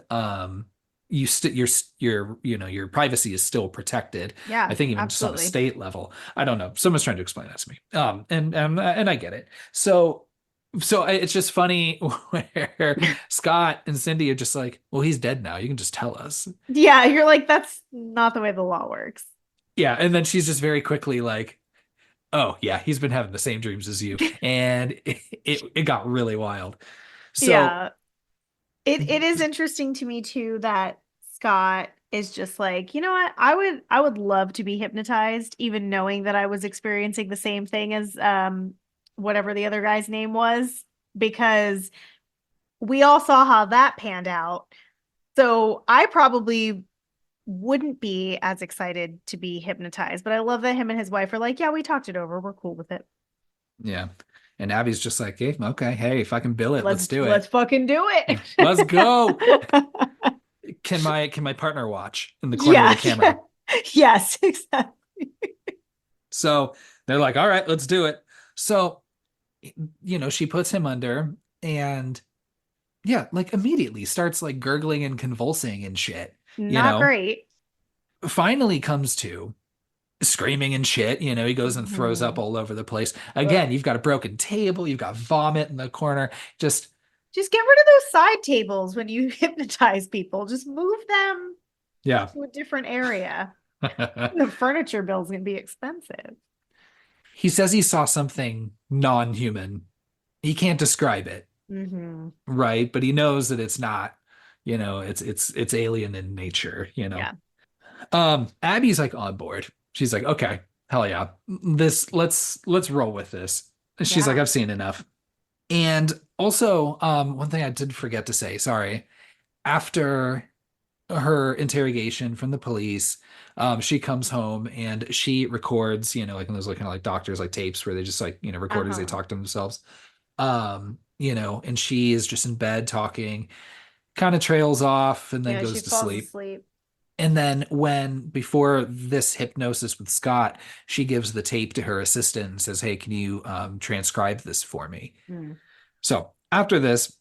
Speaker 1: your privacy is still protected. I
Speaker 2: Yeah,
Speaker 1: think even just on a
Speaker 2: absolutely.
Speaker 1: state level. I don't know. Someone's trying to explain that to me. And I get it. So it's just funny where Scott and Cindy are just like, well, he's dead now. You can just tell us.
Speaker 2: Yeah, you're like, that's not the way the law works.
Speaker 1: Yeah, and then she's just very quickly like, oh yeah, he's been having the same dreams as you, and it got really wild. So
Speaker 2: Yeah. It is interesting to me too that Scott is just like, you know what? I would love to be hypnotized, even knowing that I was experiencing the same thing as whatever the other guy's name was, because we all saw how that panned out. So I probably wouldn't be as excited to be hypnotized, but I love that him and his wife are like, yeah, we talked it over. We're cool with it.
Speaker 1: yeah, and Abby's just like, hey, okay, hey, if I can bill it, let's do
Speaker 2: Let's
Speaker 1: it.
Speaker 2: fucking do it.
Speaker 1: Let's go. Can my partner watch in the corner of the
Speaker 2: Yeah, yeah.
Speaker 1: camera?
Speaker 2: Yes, exactly.
Speaker 1: So they're like, all right, let's do it. So she puts him under, and yeah, like immediately starts like gurgling and convulsing and shit. You
Speaker 2: Not
Speaker 1: know,
Speaker 2: great.
Speaker 1: finally comes to screaming and shit. He goes and throws up
Speaker 2: Mhm.
Speaker 1: all over the place.
Speaker 2: Ugh.
Speaker 1: Again, you've got a broken table, you've got vomit in the corner. Just,
Speaker 2: Just get rid of those side tables when you hypnotize people. Just move them
Speaker 1: yeah.
Speaker 2: to a different area. The furniture bill's gonna be expensive.
Speaker 1: He says he saw something non-human. He can't describe it,
Speaker 2: Hmm.
Speaker 1: right? But he knows that it's not, it's alien in nature.
Speaker 2: Yeah.
Speaker 1: Abby's like on board. She's like, okay, hell yeah. Let's roll with this. She's like,
Speaker 2: Yeah.
Speaker 1: I've seen enough. And also, one thing I did forget to say, sorry. After her interrogation from the police, she comes home and she records, like in those like kind of like doctors like tapes where they just like, record as they
Speaker 2: Uh-huh.
Speaker 1: talk to themselves. And she is just in bed talking, kind of trails off and then
Speaker 2: Yeah, she
Speaker 1: goes to
Speaker 2: falls
Speaker 1: sleep.
Speaker 2: asleep.
Speaker 1: And then before this hypnosis with Scott, she gives the tape to her assistant and says, hey, can you transcribe this for me?
Speaker 2: Hmm.
Speaker 1: So after this,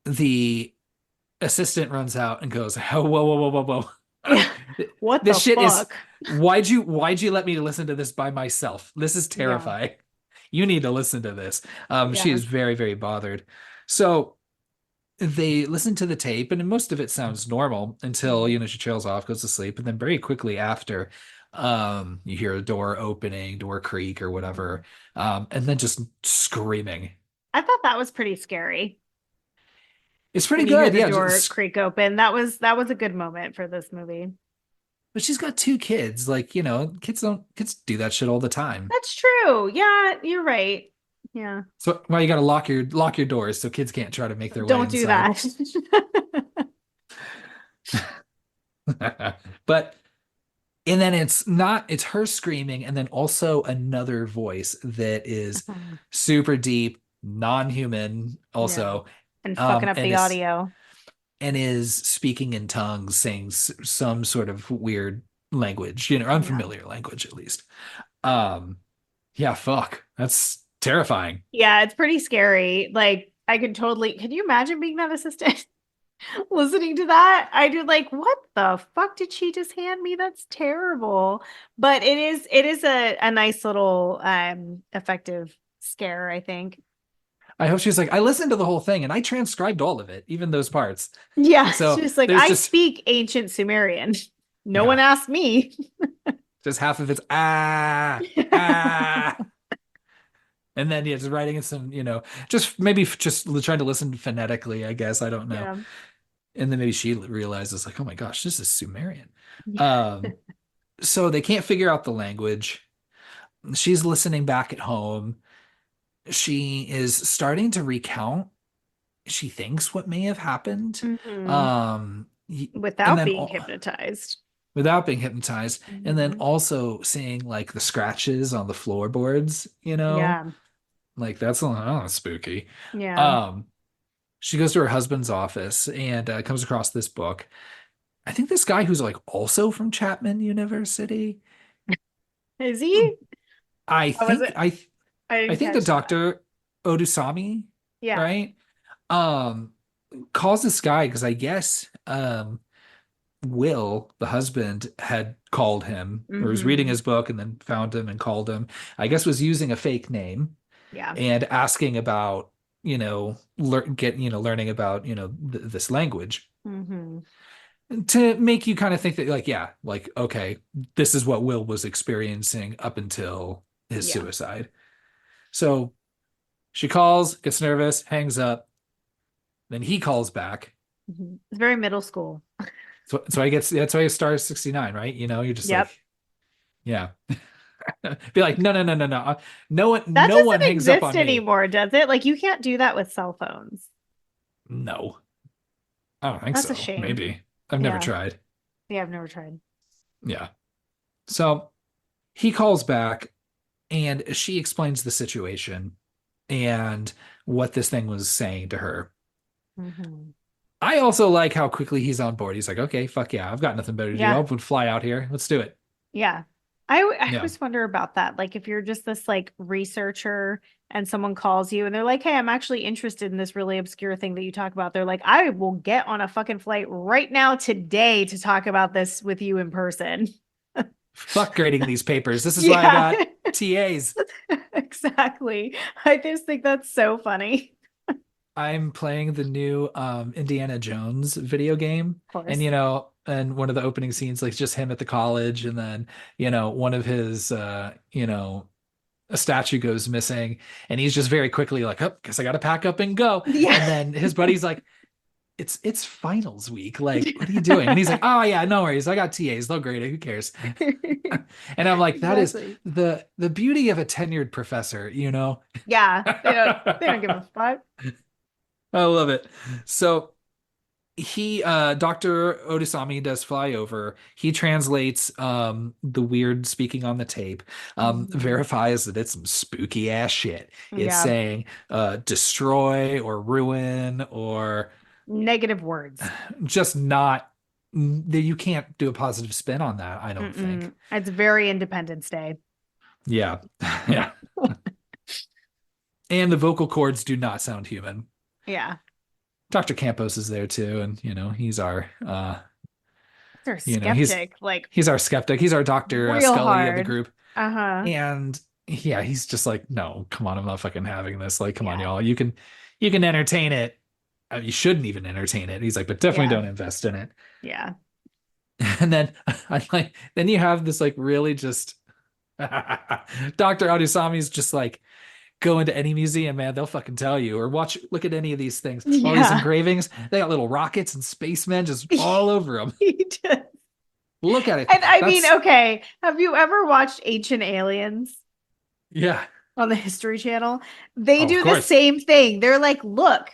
Speaker 1: the assistant runs out and goes, oh, whoa, whoa, whoa, whoa, whoa.
Speaker 2: Yeah. What
Speaker 1: This
Speaker 2: the
Speaker 1: shit is,
Speaker 2: fuck?
Speaker 1: why'd you let me listen to this by myself? This is
Speaker 2: Yeah.
Speaker 1: terrifying. You need to listen to this. She
Speaker 2: Yeah.
Speaker 1: is very, very bothered. So they listen to the tape, and most of it sounds normal until,
Speaker 2: Mhm.
Speaker 1: she trails off, goes to sleep, and then very quickly after, you hear a door opening, door creak or
Speaker 2: Mhm.
Speaker 1: whatever, and then just screaming.
Speaker 2: I thought that was pretty scary
Speaker 1: It's pretty
Speaker 2: when you hear
Speaker 1: good,
Speaker 2: the
Speaker 1: yeah.
Speaker 2: door creak open. That was a good moment for this movie.
Speaker 1: But she's got two kids. Like, kids do that shit all the time.
Speaker 2: That's true. Yeah, you're right. Yeah.
Speaker 1: So well, you gotta lock your doors so kids can't try to make their way
Speaker 2: Don't do
Speaker 1: inside.
Speaker 2: that.
Speaker 1: But and then it's her screaming, and then also another voice that is super deep, non-human
Speaker 2: Yeah.
Speaker 1: also,
Speaker 2: And fucking up
Speaker 1: and
Speaker 2: the
Speaker 1: is
Speaker 2: audio.
Speaker 1: speaking in tongues, saying some sort of weird language,
Speaker 2: Yeah.
Speaker 1: unfamiliar language at least. Um, yeah, fuck. That's terrifying.
Speaker 2: Yeah, it's pretty scary. Like, can you imagine being that assistant? Listening to that? I do like, what the fuck did she just hand me? That's terrible. But it is a nice little effective scare, I think.
Speaker 1: I hope she's like, I listened to the whole thing and I transcribed all of it, even those parts.
Speaker 2: Yeah, it's
Speaker 1: So
Speaker 2: just like
Speaker 1: there's
Speaker 2: I
Speaker 1: just,
Speaker 2: speak ancient Sumerian. No one
Speaker 1: yeah,
Speaker 2: asked me.
Speaker 1: just half of it's ah. And then yeah, just writing in some, just maybe just trying to listen phonetically, I guess. I don't know.
Speaker 2: Yeah.
Speaker 1: And then maybe she realizes like, oh my gosh, this is Sumerian.
Speaker 2: Yeah.
Speaker 1: Um, so they can't figure out the language. She's listening back at home. She is starting to recount, she thinks, what may have happened.
Speaker 2: Hmm.
Speaker 1: Um, and
Speaker 2: Without
Speaker 1: then
Speaker 2: being hypnotized.
Speaker 1: without being hypnotized, and then
Speaker 2: Hmm.
Speaker 1: also seeing like the scratches on the floorboards,
Speaker 2: Yeah.
Speaker 1: like that's oh, spooky.
Speaker 2: Yeah.
Speaker 1: Um, she goes to her husband's office and comes across this book. I think this guy who's like also from Chapman University.
Speaker 2: Is he?
Speaker 1: I
Speaker 2: How was
Speaker 1: think
Speaker 2: it? I
Speaker 1: I
Speaker 2: didn't
Speaker 1: think the
Speaker 2: catch that.
Speaker 1: doctor Odusami,
Speaker 2: Yeah.
Speaker 1: right? Um, calls this guy because I guess Will, the husband, had called him or was reading
Speaker 2: Mm-hmm.
Speaker 1: his book and then found him and called him. I guess was using a fake name
Speaker 2: Yeah.
Speaker 1: and asking about, learning about, this language
Speaker 2: Mm-hmm.
Speaker 1: to make you kind of think that like, yeah, like, okay, this is what Will was experiencing up until his
Speaker 2: Yeah.
Speaker 1: suicide. So she calls, gets nervous, hangs up, then he calls back.
Speaker 2: Mm-hmm. It's very middle school.
Speaker 1: So I gets that's why he stars 69, right? You're just
Speaker 2: Yep.
Speaker 1: like, yeah. Be like, no, no, no, no, no. No one,
Speaker 2: That
Speaker 1: no one
Speaker 2: doesn't
Speaker 1: hangs up
Speaker 2: exist
Speaker 1: on me.
Speaker 2: anymore, does it? Like you can't do that with cell phones.
Speaker 1: No, I don't think
Speaker 2: That's a
Speaker 1: so.
Speaker 2: shame.
Speaker 1: Maybe. I've never
Speaker 2: Yeah.
Speaker 1: tried.
Speaker 2: Yeah, I've never tried.
Speaker 1: Yeah. So he calls back and she explains the situation and what this thing was saying to her.
Speaker 2: Mm-hmm.
Speaker 1: I also like how quickly he's on board. He's like, okay, fuck yeah, I've got nothing better to do. I
Speaker 2: Yeah.
Speaker 1: would fly out here. Let's do it.
Speaker 2: Yeah. I
Speaker 1: Yeah.
Speaker 2: always wonder about that. Like if you're just this like researcher and someone calls you and they're like, "Hey, I'm actually interested in this really obscure thing that you talk about." They're like, "I will get on a fucking flight right now today to talk about this with you in person."
Speaker 1: Fuck grading these papers. This is why I
Speaker 2: Yeah.
Speaker 1: got TAs.
Speaker 2: Exactly. I just think that's so funny.
Speaker 1: I'm playing the new Indiana Jones video game,
Speaker 2: Of
Speaker 1: and
Speaker 2: course.
Speaker 1: and one of the opening scenes, like just him at the college, and then one of his a statue goes missing, and he's just very quickly like, oh, guess I gotta pack up and go.
Speaker 2: Yeah.
Speaker 1: And then his buddy's like, it's finals week. Like, what are you doing? And he's like, oh yeah, no worries. I got TAs. They'll grade it. Who cares? And I'm like, that is
Speaker 2: Exactly.
Speaker 1: the beauty of a tenured professor, you know?
Speaker 2: Yeah. They don't give
Speaker 1: I
Speaker 2: a fuck.
Speaker 1: love it. So Dr. Odusami does fly over. He translates the weird speaking on the tape,
Speaker 2: Mhm.
Speaker 1: verifies that it's some spooky ass shit. It's
Speaker 2: Yeah.
Speaker 1: saying destroy or ruin or
Speaker 2: Negative words.
Speaker 1: just not that you can't do a positive spin on that, I don't think.
Speaker 2: Mm-mm. It's very Independence Day.
Speaker 1: Yeah. Yeah. And the vocal cords do not sound human.
Speaker 2: Yeah.
Speaker 1: Dr. Campos is there too, and he's our
Speaker 2: They're
Speaker 1: you know, he's
Speaker 2: skeptic, like
Speaker 1: he's our skeptic. He's our Dr.
Speaker 2: real
Speaker 1: Scully of the
Speaker 2: hard.
Speaker 1: group.
Speaker 2: Uh-huh.
Speaker 1: And yeah, he's just like, no, come on, I'm not fucking having this. Like, come on,
Speaker 2: Yeah.
Speaker 1: y'all. You can entertain it. You shouldn't even entertain it. He's like, but definitely
Speaker 2: Yeah.
Speaker 1: don't invest in it.
Speaker 2: Yeah.
Speaker 1: And then I like then you have this like really just Dr. Adusami's just like go into any museum, man, they'll fucking tell you. Or look at any of these things. All these
Speaker 2: Yeah.
Speaker 1: engravings, they got little rockets and spacemen just all over them.
Speaker 2: He does.
Speaker 1: Look at it.
Speaker 2: And I mean,
Speaker 1: That's
Speaker 2: okay, have you ever watched Ancient Aliens
Speaker 1: yeah.
Speaker 2: on the History Channel? They
Speaker 1: Oh, of
Speaker 2: do the
Speaker 1: course.
Speaker 2: same thing. They're like, look,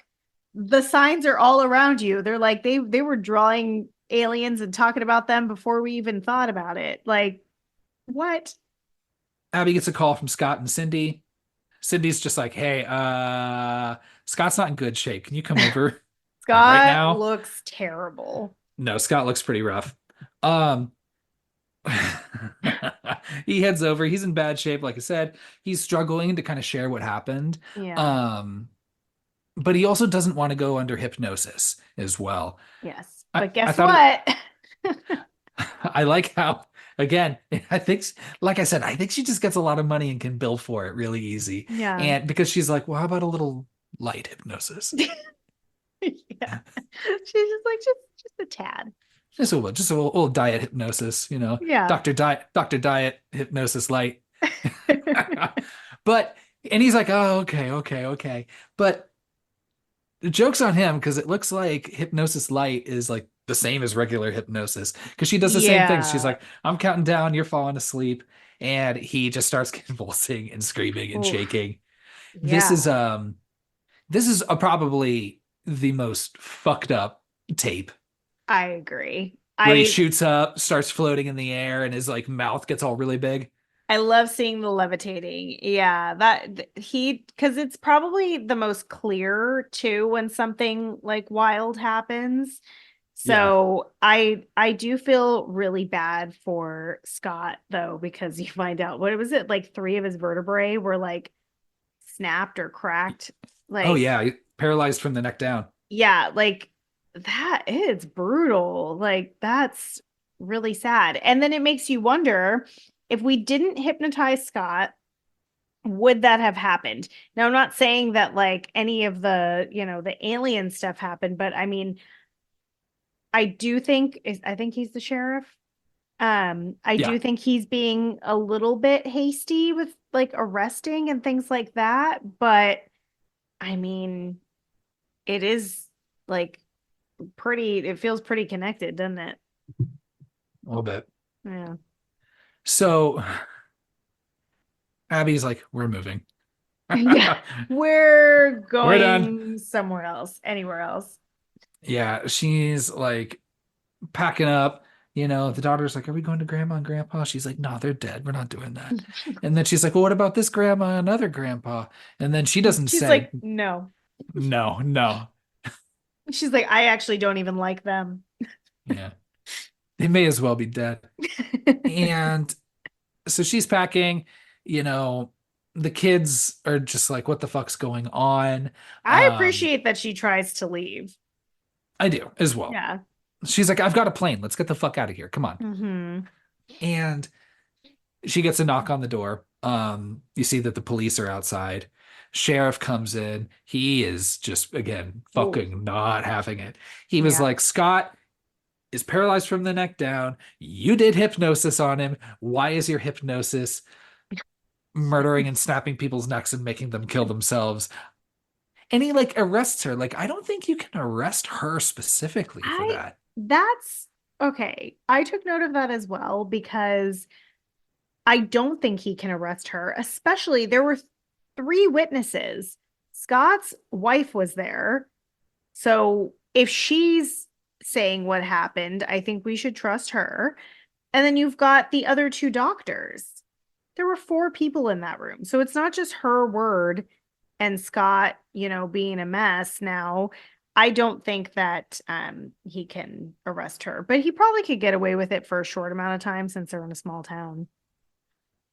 Speaker 2: the signs are all around you. They're like, they were drawing aliens and talking about them before we even thought about it. Like, what?
Speaker 1: Abby gets a call from Scott and Cindy. Cindy's just like, hey, Scott's not in good shape. Can you come over right
Speaker 2: Scott
Speaker 1: now?
Speaker 2: looks terrible.
Speaker 1: No, Scott looks pretty rough. Um, he heads over. He's in bad shape. Like I said, he's struggling to kind of share what happened.
Speaker 2: Yeah.
Speaker 1: Um, but he also doesn't want to go under hypnosis as well.
Speaker 2: Yes.
Speaker 1: I,
Speaker 2: But
Speaker 1: I
Speaker 2: guess
Speaker 1: thought it,
Speaker 2: what?
Speaker 1: I like how, again, I think, like I said, I think she just gets a lot of money and can bill for it really easy.
Speaker 2: Yeah.
Speaker 1: And because she's like, well, how about a little light hypnosis?
Speaker 2: Yeah. She's just like, just a tad.
Speaker 1: Just a little diet hypnosis,
Speaker 2: Yeah.
Speaker 1: Dr. Diet hypnosis light. But, and he's like, oh, okay, okay, okay. But the joke's on him because it looks like hypnosis light is like the same as regular hypnosis because she does the same things. She's
Speaker 2: Yeah.
Speaker 1: like, I'm counting down, you're falling asleep. And he just starts convulsing and screaming and
Speaker 2: Oof.
Speaker 1: shaking. This is
Speaker 2: Yeah.
Speaker 1: probably the most fucked up tape
Speaker 2: I agree.
Speaker 1: where he
Speaker 2: I
Speaker 1: shoots up, starts floating in the air, and his like mouth gets all really big.
Speaker 2: I love seeing the levitating. Yeah, he because it's probably the most clear too when something like wild happens.
Speaker 1: Yeah.
Speaker 2: So I do feel really bad for Scott though because you find out what was it like three of his vertebrae were like snapped or cracked.
Speaker 1: Oh
Speaker 2: Like,
Speaker 1: yeah, paralyzed from the neck down.
Speaker 2: yeah, like that is brutal. Like, that's really sad. And then it makes you wonder if we didn't hypnotize Scott, would that have happened? Now, I'm not saying that like any of the, the alien stuff happened, but I mean, I think he's the sheriff. I
Speaker 1: Yeah.
Speaker 2: do think he's being a little bit hasty with like arresting and things like that, but I mean, it is like it feels pretty connected, doesn't it?
Speaker 1: A little bit.
Speaker 2: Yeah.
Speaker 1: So Abby's like, we're moving.
Speaker 2: Yeah. We're
Speaker 1: We're done.
Speaker 2: going somewhere else, anywhere else.
Speaker 1: Yeah, she's like packing up. The daughter's like, are we going to grandma and grandpa? She's like, no, they're dead. We're not doing that. And then she's like, well, what about this grandma and other grandpa? And then she doesn't
Speaker 2: She's
Speaker 1: say,
Speaker 2: like, no.
Speaker 1: no, no.
Speaker 2: She's like, I actually don't even like them.
Speaker 1: Yeah, they may as well be dead. And so she's packing, you know, the kids are just like, what the fuck's going on?
Speaker 2: I
Speaker 1: Um,
Speaker 2: appreciate that she tries to leave.
Speaker 1: I do as well.
Speaker 2: Yeah.
Speaker 1: She's like, I've got a plane. Let's get the fuck out of here. Come on.
Speaker 2: Hmm.
Speaker 1: And she gets a knock on the door. You see that the police are outside. Sheriff comes in. He is just, again,
Speaker 2: Oh,
Speaker 1: fucking not having it. He was
Speaker 2: yeah.
Speaker 1: like, Scott is paralyzed from the neck down. You did hypnosis on him. Why is your hypnosis murdering and snapping people's necks and making them kill themselves? And he like arrests her. Like, I don't think you can arrest her specifically for
Speaker 2: I
Speaker 1: that.
Speaker 2: that's okay. I took note of that as well because I don't think he can arrest her, especially there were three witnesses. Scott's wife was there. So if she's saying what happened, I think we should trust her. And then you've got the other two doctors. There were four people in that room. So it's not just her word and Scott, being a mess now. I don't think that he can arrest her, but he probably could get away with it for a short amount of time since they're in a small town.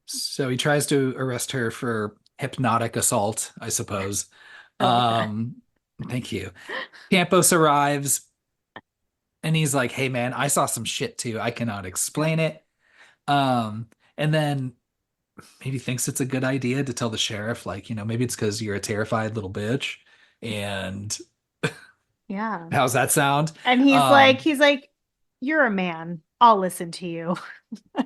Speaker 1: So he tries to arrest her for hypnotic assault, I suppose.
Speaker 2: I like that.
Speaker 1: Um, Thank you. Campos arrives and he's like, "Hey man, I saw some shit too. I cannot explain it." And then maybe thinks it's a good idea to tell the sheriff, like, maybe it's because you're a terrified little bitch. And
Speaker 2: Yeah.
Speaker 1: how's that sound?
Speaker 2: And he's like,
Speaker 1: Um,
Speaker 2: he's like, you're a man. I'll listen to you.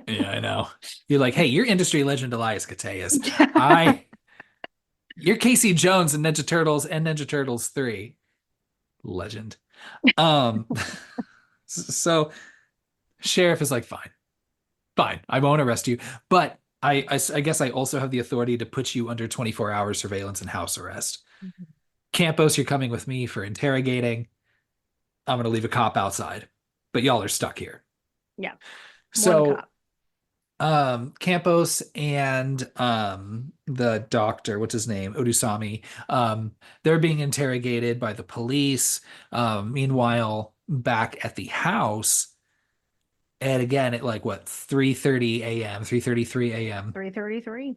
Speaker 1: yeah, I know. You're like, hey, you're industry legend Elias Koteas. I You're Casey Jones in Ninja Turtles and Ninja Turtles 3. Legend. Um, so sheriff is like, fine, fine, I won't arrest you, but I guess I also have the authority to put you under 24-hour surveillance and house arrest. Campos, you're coming with me for interrogating. I'm gonna leave a cop outside, but y'all are stuck here.
Speaker 2: Yeah. One
Speaker 1: So
Speaker 2: cop.
Speaker 1: Campos and the doctor, what's his name, Odusami, they're being interrogated by the police. Meanwhile, back at the house, and again at like what, 3:30 a.m., 3:33 a.m.
Speaker 2: 333.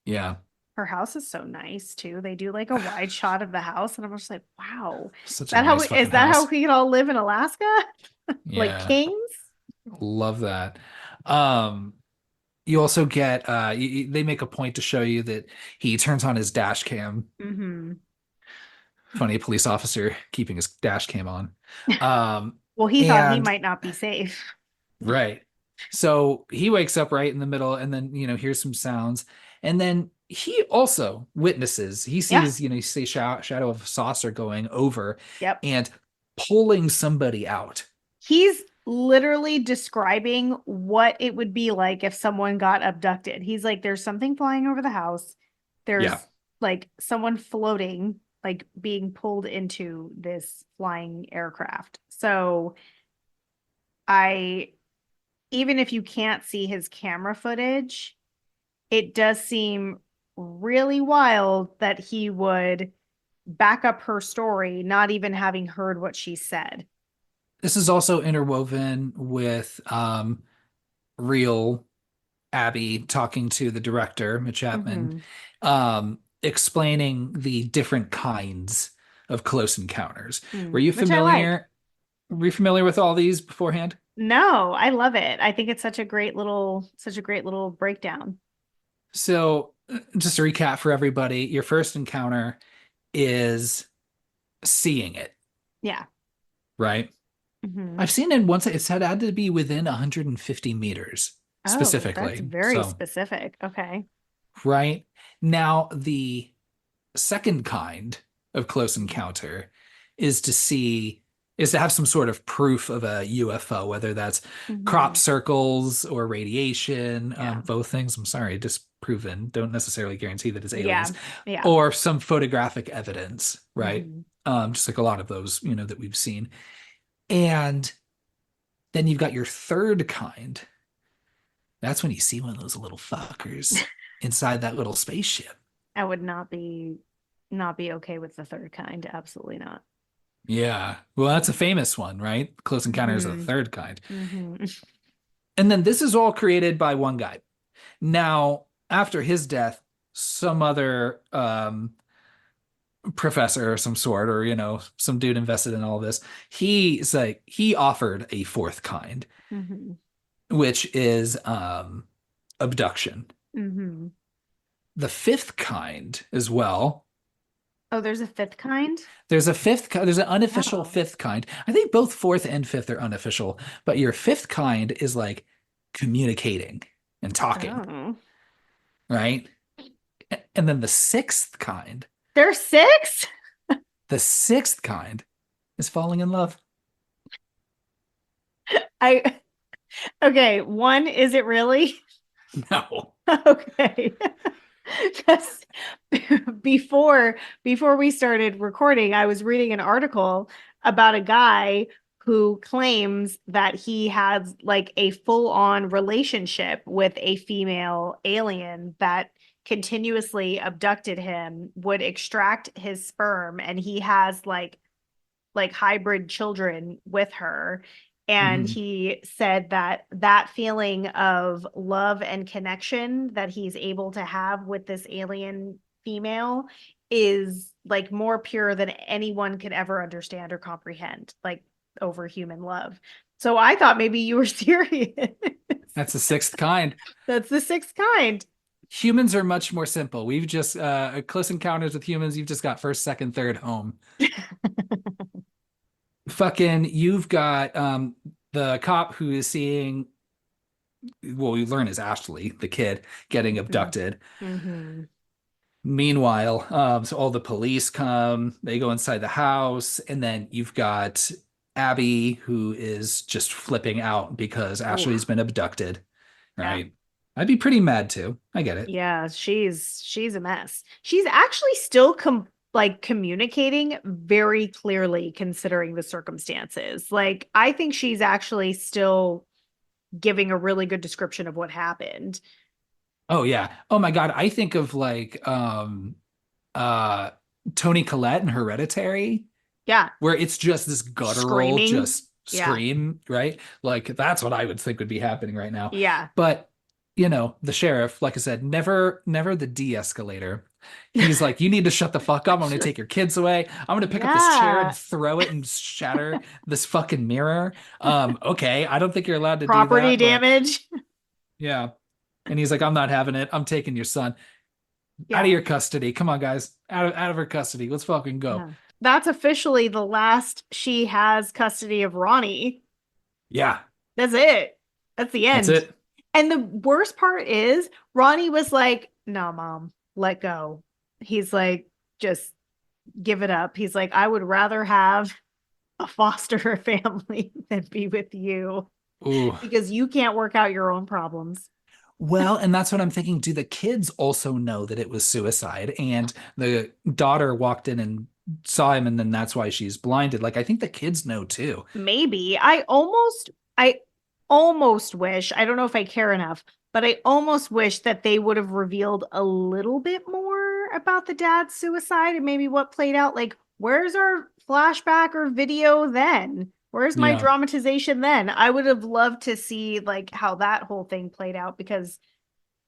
Speaker 1: Yeah.
Speaker 2: Her house is so nice too. They do like a wide shot of the house, and I'm just like, wow.
Speaker 1: Such a nice
Speaker 2: Is
Speaker 1: fucking
Speaker 2: that how
Speaker 1: house.
Speaker 2: we could all live in Alaska? Like
Speaker 1: Yeah,
Speaker 2: kings?
Speaker 1: love that. Um, you also get they make a point to show you that he turns on his dash cam.
Speaker 2: Hmm.
Speaker 1: Funny, a police officer keeping his dash cam on. Um,
Speaker 2: Well, he thought he
Speaker 1: and
Speaker 2: might not be safe.
Speaker 1: right. So he wakes up right in the middle and then, hears some sounds. And then he also witnesses, he
Speaker 2: Yeah.
Speaker 1: sees, you see shadow of a saucer going over
Speaker 2: Yep.
Speaker 1: and pulling somebody out.
Speaker 2: He's literally describing what it would be like if someone got abducted. He's like, there's something flying over the house.
Speaker 1: Yeah.
Speaker 2: There's like someone floating, like being pulled into this flying aircraft. So I, even if you can't see his camera footage, it does seem really wild that he would back up her story, not even having heard what she said.
Speaker 1: This is also interwoven with real Abby talking to the director, Mitch Chapman.
Speaker 2: Hmm.
Speaker 1: explaining the different kinds of close encounters. Were you
Speaker 2: Which I like.
Speaker 1: familiar? Were you familiar with all these beforehand?
Speaker 2: No, I love it. I think it's such a great little breakdown.
Speaker 1: So, just to recap for everybody, your first encounter is seeing it,
Speaker 2: Yeah.
Speaker 1: right?
Speaker 2: Hmm.
Speaker 1: I've seen it once. It said it had to be within 150 meters
Speaker 2: Oh, that's
Speaker 1: specifically.
Speaker 2: very
Speaker 1: So,
Speaker 2: specific. Okay.
Speaker 1: right now, the second kind of close encounter is to see is to have some sort of proof of a UFO, whether that's crop
Speaker 2: Hmm.
Speaker 1: circles or radiation,
Speaker 2: Yeah.
Speaker 1: both things. I'm sorry, disproven. Don't necessarily guarantee that it's aliens,
Speaker 2: Yeah. Yeah.
Speaker 1: or some photographic evidence, right?
Speaker 2: Hmm.
Speaker 1: Just like a lot of those, that we've seen. And then you've got your third kind. That's when you see one of those little fuckers inside that little spaceship.
Speaker 2: I would not be okay with the third kind. Absolutely not.
Speaker 1: Yeah. Well, that's a famous one, right? Close Encounters of the
Speaker 2: Hmm.
Speaker 1: Third Kind.
Speaker 2: Hmm.
Speaker 1: And then this is all created by one guy. Now, after his death, some other professor or some sort, or some dude invested in all this. He offered a fourth kind,
Speaker 2: Hmm.
Speaker 1: which is abduction.
Speaker 2: Hmm.
Speaker 1: The fifth kind as well.
Speaker 2: Oh, there's a fifth kind?
Speaker 1: There's an unofficial
Speaker 2: Oh.
Speaker 1: fifth kind. I think both fourth and fifth are unofficial, but your fifth kind is like communicating and talking,
Speaker 2: Oh.
Speaker 1: right? And then
Speaker 2: There's six?
Speaker 1: the sixth kind is falling in love.
Speaker 2: I okay, one, is it really?
Speaker 1: No.
Speaker 2: Okay. Just before we started recording, I was reading an article about a guy who claims that he has like a full-on relationship with a female alien that continuously abducted him, would extract his sperm, and he has like hybrid children with her. And
Speaker 1: Mhm.
Speaker 2: he said that that feeling of love and connection that he's able to have with this alien female is like more pure than anyone could ever understand or comprehend, like over human love. So I thought maybe you were serious.
Speaker 1: That's the sixth kind.
Speaker 2: That's the sixth kind.
Speaker 1: Humans are much more simple. We've just close encounters with humans. You've just got first, second, third home. Fucking, you've got the cop who is seeing, well, we learn is Ashley, the kid, getting
Speaker 2: Mhm.
Speaker 1: abducted.
Speaker 2: Mhm.
Speaker 1: Meanwhile, so all the police come, they go inside the house, and then you've got Abby who is just flipping out because Ashley's
Speaker 2: Oof.
Speaker 1: been abducted,
Speaker 2: Yeah.
Speaker 1: right? I'd be pretty mad too. I get it.
Speaker 2: Yeah, she's a mess. She's actually still like communicating very clearly considering the circumstances. Like I think she's actually still giving a really good description of what happened.
Speaker 1: Oh yeah. Oh my God. I think of like uh Tony Collette in Hereditary,
Speaker 2: Yeah,
Speaker 1: where it's just this guttural
Speaker 2: screaming.
Speaker 1: just
Speaker 2: Yeah.
Speaker 1: scream, right? Like that's what I would think would be happening right now.
Speaker 2: Yeah.
Speaker 1: But the sheriff, like I said, never the de-escalator. He's like, you need to shut the fuck up. I'm gonna take your kids away. I'm gonna pick up this chair and
Speaker 2: Yeah.
Speaker 1: throw it and shatter this fucking mirror. Okay, I don't think you're allowed to do
Speaker 2: Property
Speaker 1: that, but
Speaker 2: damage.
Speaker 1: yeah. And he's like, I'm not having it. I'm taking your son out of
Speaker 2: Yeah.
Speaker 1: your custody. Come on, guys. Out of her custody. Let's fucking go.
Speaker 2: Yeah. That's officially the last she has custody of Ronnie.
Speaker 1: Yeah,
Speaker 2: That's it. That's the
Speaker 1: that's
Speaker 2: end.
Speaker 1: it.
Speaker 2: And the worst part is Ronnie was like, "No, mom, let go." He's like, "Just give it up." He's like, "I would rather have a foster family than be with you
Speaker 1: Ooh.
Speaker 2: because you can't work out your own problems."
Speaker 1: Well, and that's what I'm thinking. Do the kids also know that it was suicide? And the daughter walked in and saw him, and then that's why she's blinded. Like, I think the kids know too.
Speaker 2: Maybe. I almost wish, I don't know if I care enough, but I almost wish that they would have revealed a little bit more about the dad's suicide and maybe what played out. Like, where's our flashback or video then? Where's my
Speaker 1: Yeah.
Speaker 2: dramatization then? I would have loved to see like how that whole thing played out because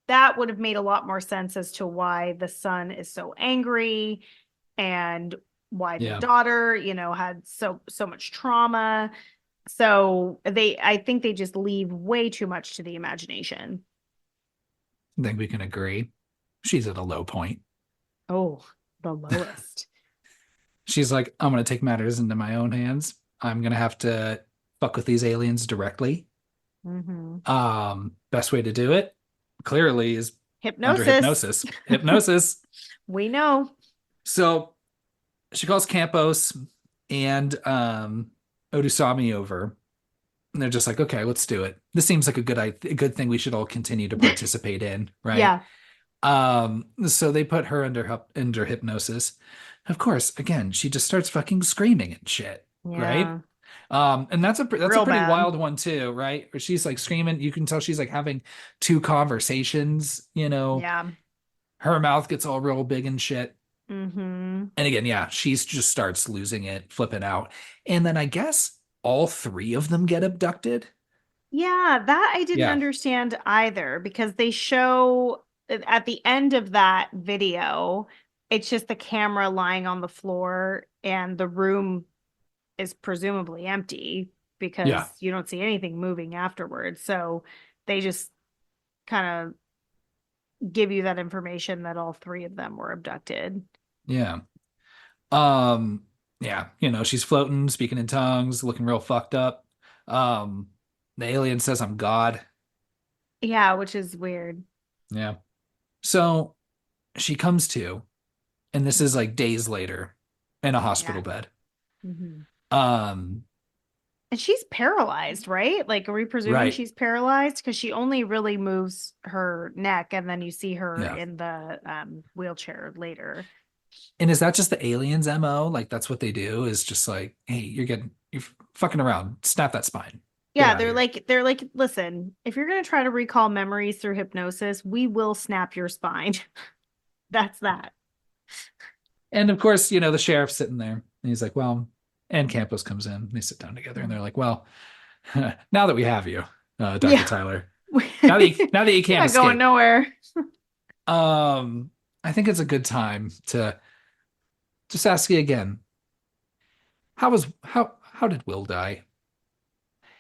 Speaker 2: that would have made a lot more sense as to why the son is so angry and why the
Speaker 1: Yeah,
Speaker 2: daughter, had so much trauma. So I think they just leave way too much to the imagination.
Speaker 1: I think we can agree. She's at a low point.
Speaker 2: Oh, the lowest.
Speaker 1: She's like, I'm gonna take matters into my own hands. I'm gonna have to fuck with these aliens directly.
Speaker 2: Mm-hmm.
Speaker 1: Best way to do it, clearly, is under
Speaker 2: Hypnosis.
Speaker 1: hypnosis. Hypnosis.
Speaker 2: We know.
Speaker 1: So she calls Campos and Odusami over. And they're just like, okay, let's do it. This seems like a good thing we should all continue to participate in, right?
Speaker 2: Yeah.
Speaker 1: So they put her under hypnosis. Of course, again, she just starts fucking screaming and shit, right?
Speaker 2: Yeah.
Speaker 1: And that's a
Speaker 2: Real
Speaker 1: pretty
Speaker 2: bad.
Speaker 1: wild one too, right? Where she's like screaming. You can tell she's like having two conversations,
Speaker 2: Yeah.
Speaker 1: her mouth gets all real big and shit.
Speaker 2: Mm-hmm.
Speaker 1: And again, yeah, she's just starts losing it, flipping out. And then I guess all three of them get abducted.
Speaker 2: Yeah, that I didn't
Speaker 1: Yeah,
Speaker 2: understand either because they show at the end of that video, it's just the camera lying on the floor and the room is presumably empty
Speaker 1: yeah,
Speaker 2: because you don't see anything moving afterwards. So they just kind of give you that information that all three of them were abducted.
Speaker 1: yeah. Um, yeah, she's floating, speaking in tongues, looking real fucked up. Um, the alien says I'm God.
Speaker 2: Yeah, which is weird.
Speaker 1: Yeah. So she comes to, and this is like days later in a hospital
Speaker 2: Yeah.
Speaker 1: bed.
Speaker 2: Hmm.
Speaker 1: Um,
Speaker 2: And she's paralyzed, right? Like, are we presuming
Speaker 1: right.
Speaker 2: she's paralyzed? Because she only really moves her neck, and then you see her
Speaker 1: Yeah.
Speaker 2: in the wheelchair later.
Speaker 1: And is that just the aliens' MO? Like that's what they do is just like, hey, you're fucking around. Snap that spine. Get
Speaker 2: Yeah,
Speaker 1: out of here.
Speaker 2: they're like, listen, if you're gonna try to recall memories through hypnosis, we will snap your spine. That's that.
Speaker 1: And of course, the sheriff's sitting there and he's like, well, and Campos comes in. They sit down together and they're like, well, now that we have you, Dr.
Speaker 2: Yeah.
Speaker 1: Tyler,
Speaker 2: You're
Speaker 1: now that you can't
Speaker 2: not going
Speaker 1: escape,
Speaker 2: nowhere.
Speaker 1: I think it's a good time to just ask you again. How did Will die?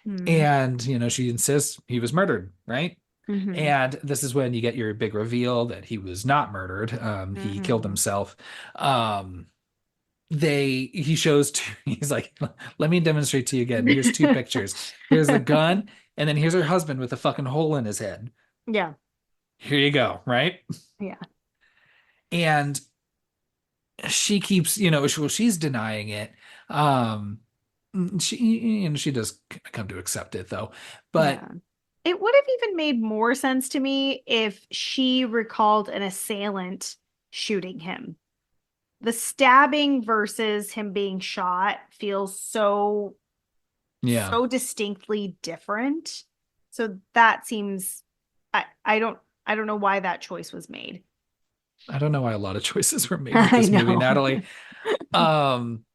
Speaker 2: Hmm.
Speaker 1: And she insists he was murdered, right?
Speaker 2: Hmm.
Speaker 1: And this is when you get your big reveal that he was not murdered. He killed
Speaker 2: Hmm.
Speaker 1: himself. Um, he shows he's like, let me demonstrate to you again. Here's two pictures. Here's the gun, and then here's her husband with a fucking hole in his head.
Speaker 2: Yeah.
Speaker 1: Here you go, right?
Speaker 2: Yeah.
Speaker 1: And she keeps, she's denying it. Um, she does come to accept it though. But
Speaker 2: Yeah. It would have even made more sense to me if she recalled an assailant shooting him. The stabbing versus him being shot feels
Speaker 1: yeah,
Speaker 2: so distinctly different. So that seems I don't know why that choice was made.
Speaker 1: I don't know why a lot of choices were made with
Speaker 2: I
Speaker 1: this movie,
Speaker 2: know.
Speaker 1: Natalie. Um,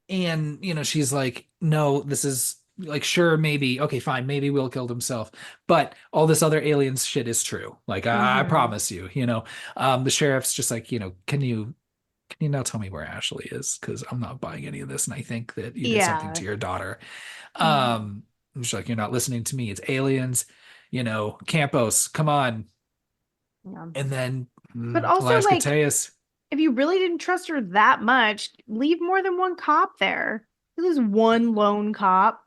Speaker 1: and she's like, no, this is like, sure, maybe, okay, fine, maybe Will killed himself, but all this other aliens shit is true. Like, I
Speaker 2: Hmm.
Speaker 1: promise you, the sheriff's just like, can you now tell me where Ashley is? Because I'm not buying any of this, and I think that you did something
Speaker 2: Yeah.
Speaker 1: to your daughter.
Speaker 2: Hmm.
Speaker 1: And she's like, you're not listening to me. It's aliens, Campos, come on.
Speaker 2: Yeah.
Speaker 1: And then
Speaker 2: But also
Speaker 1: Elias
Speaker 2: like
Speaker 1: Koteas.
Speaker 2: if you really didn't trust her that much, leave more than one cop there. It was one lone cop.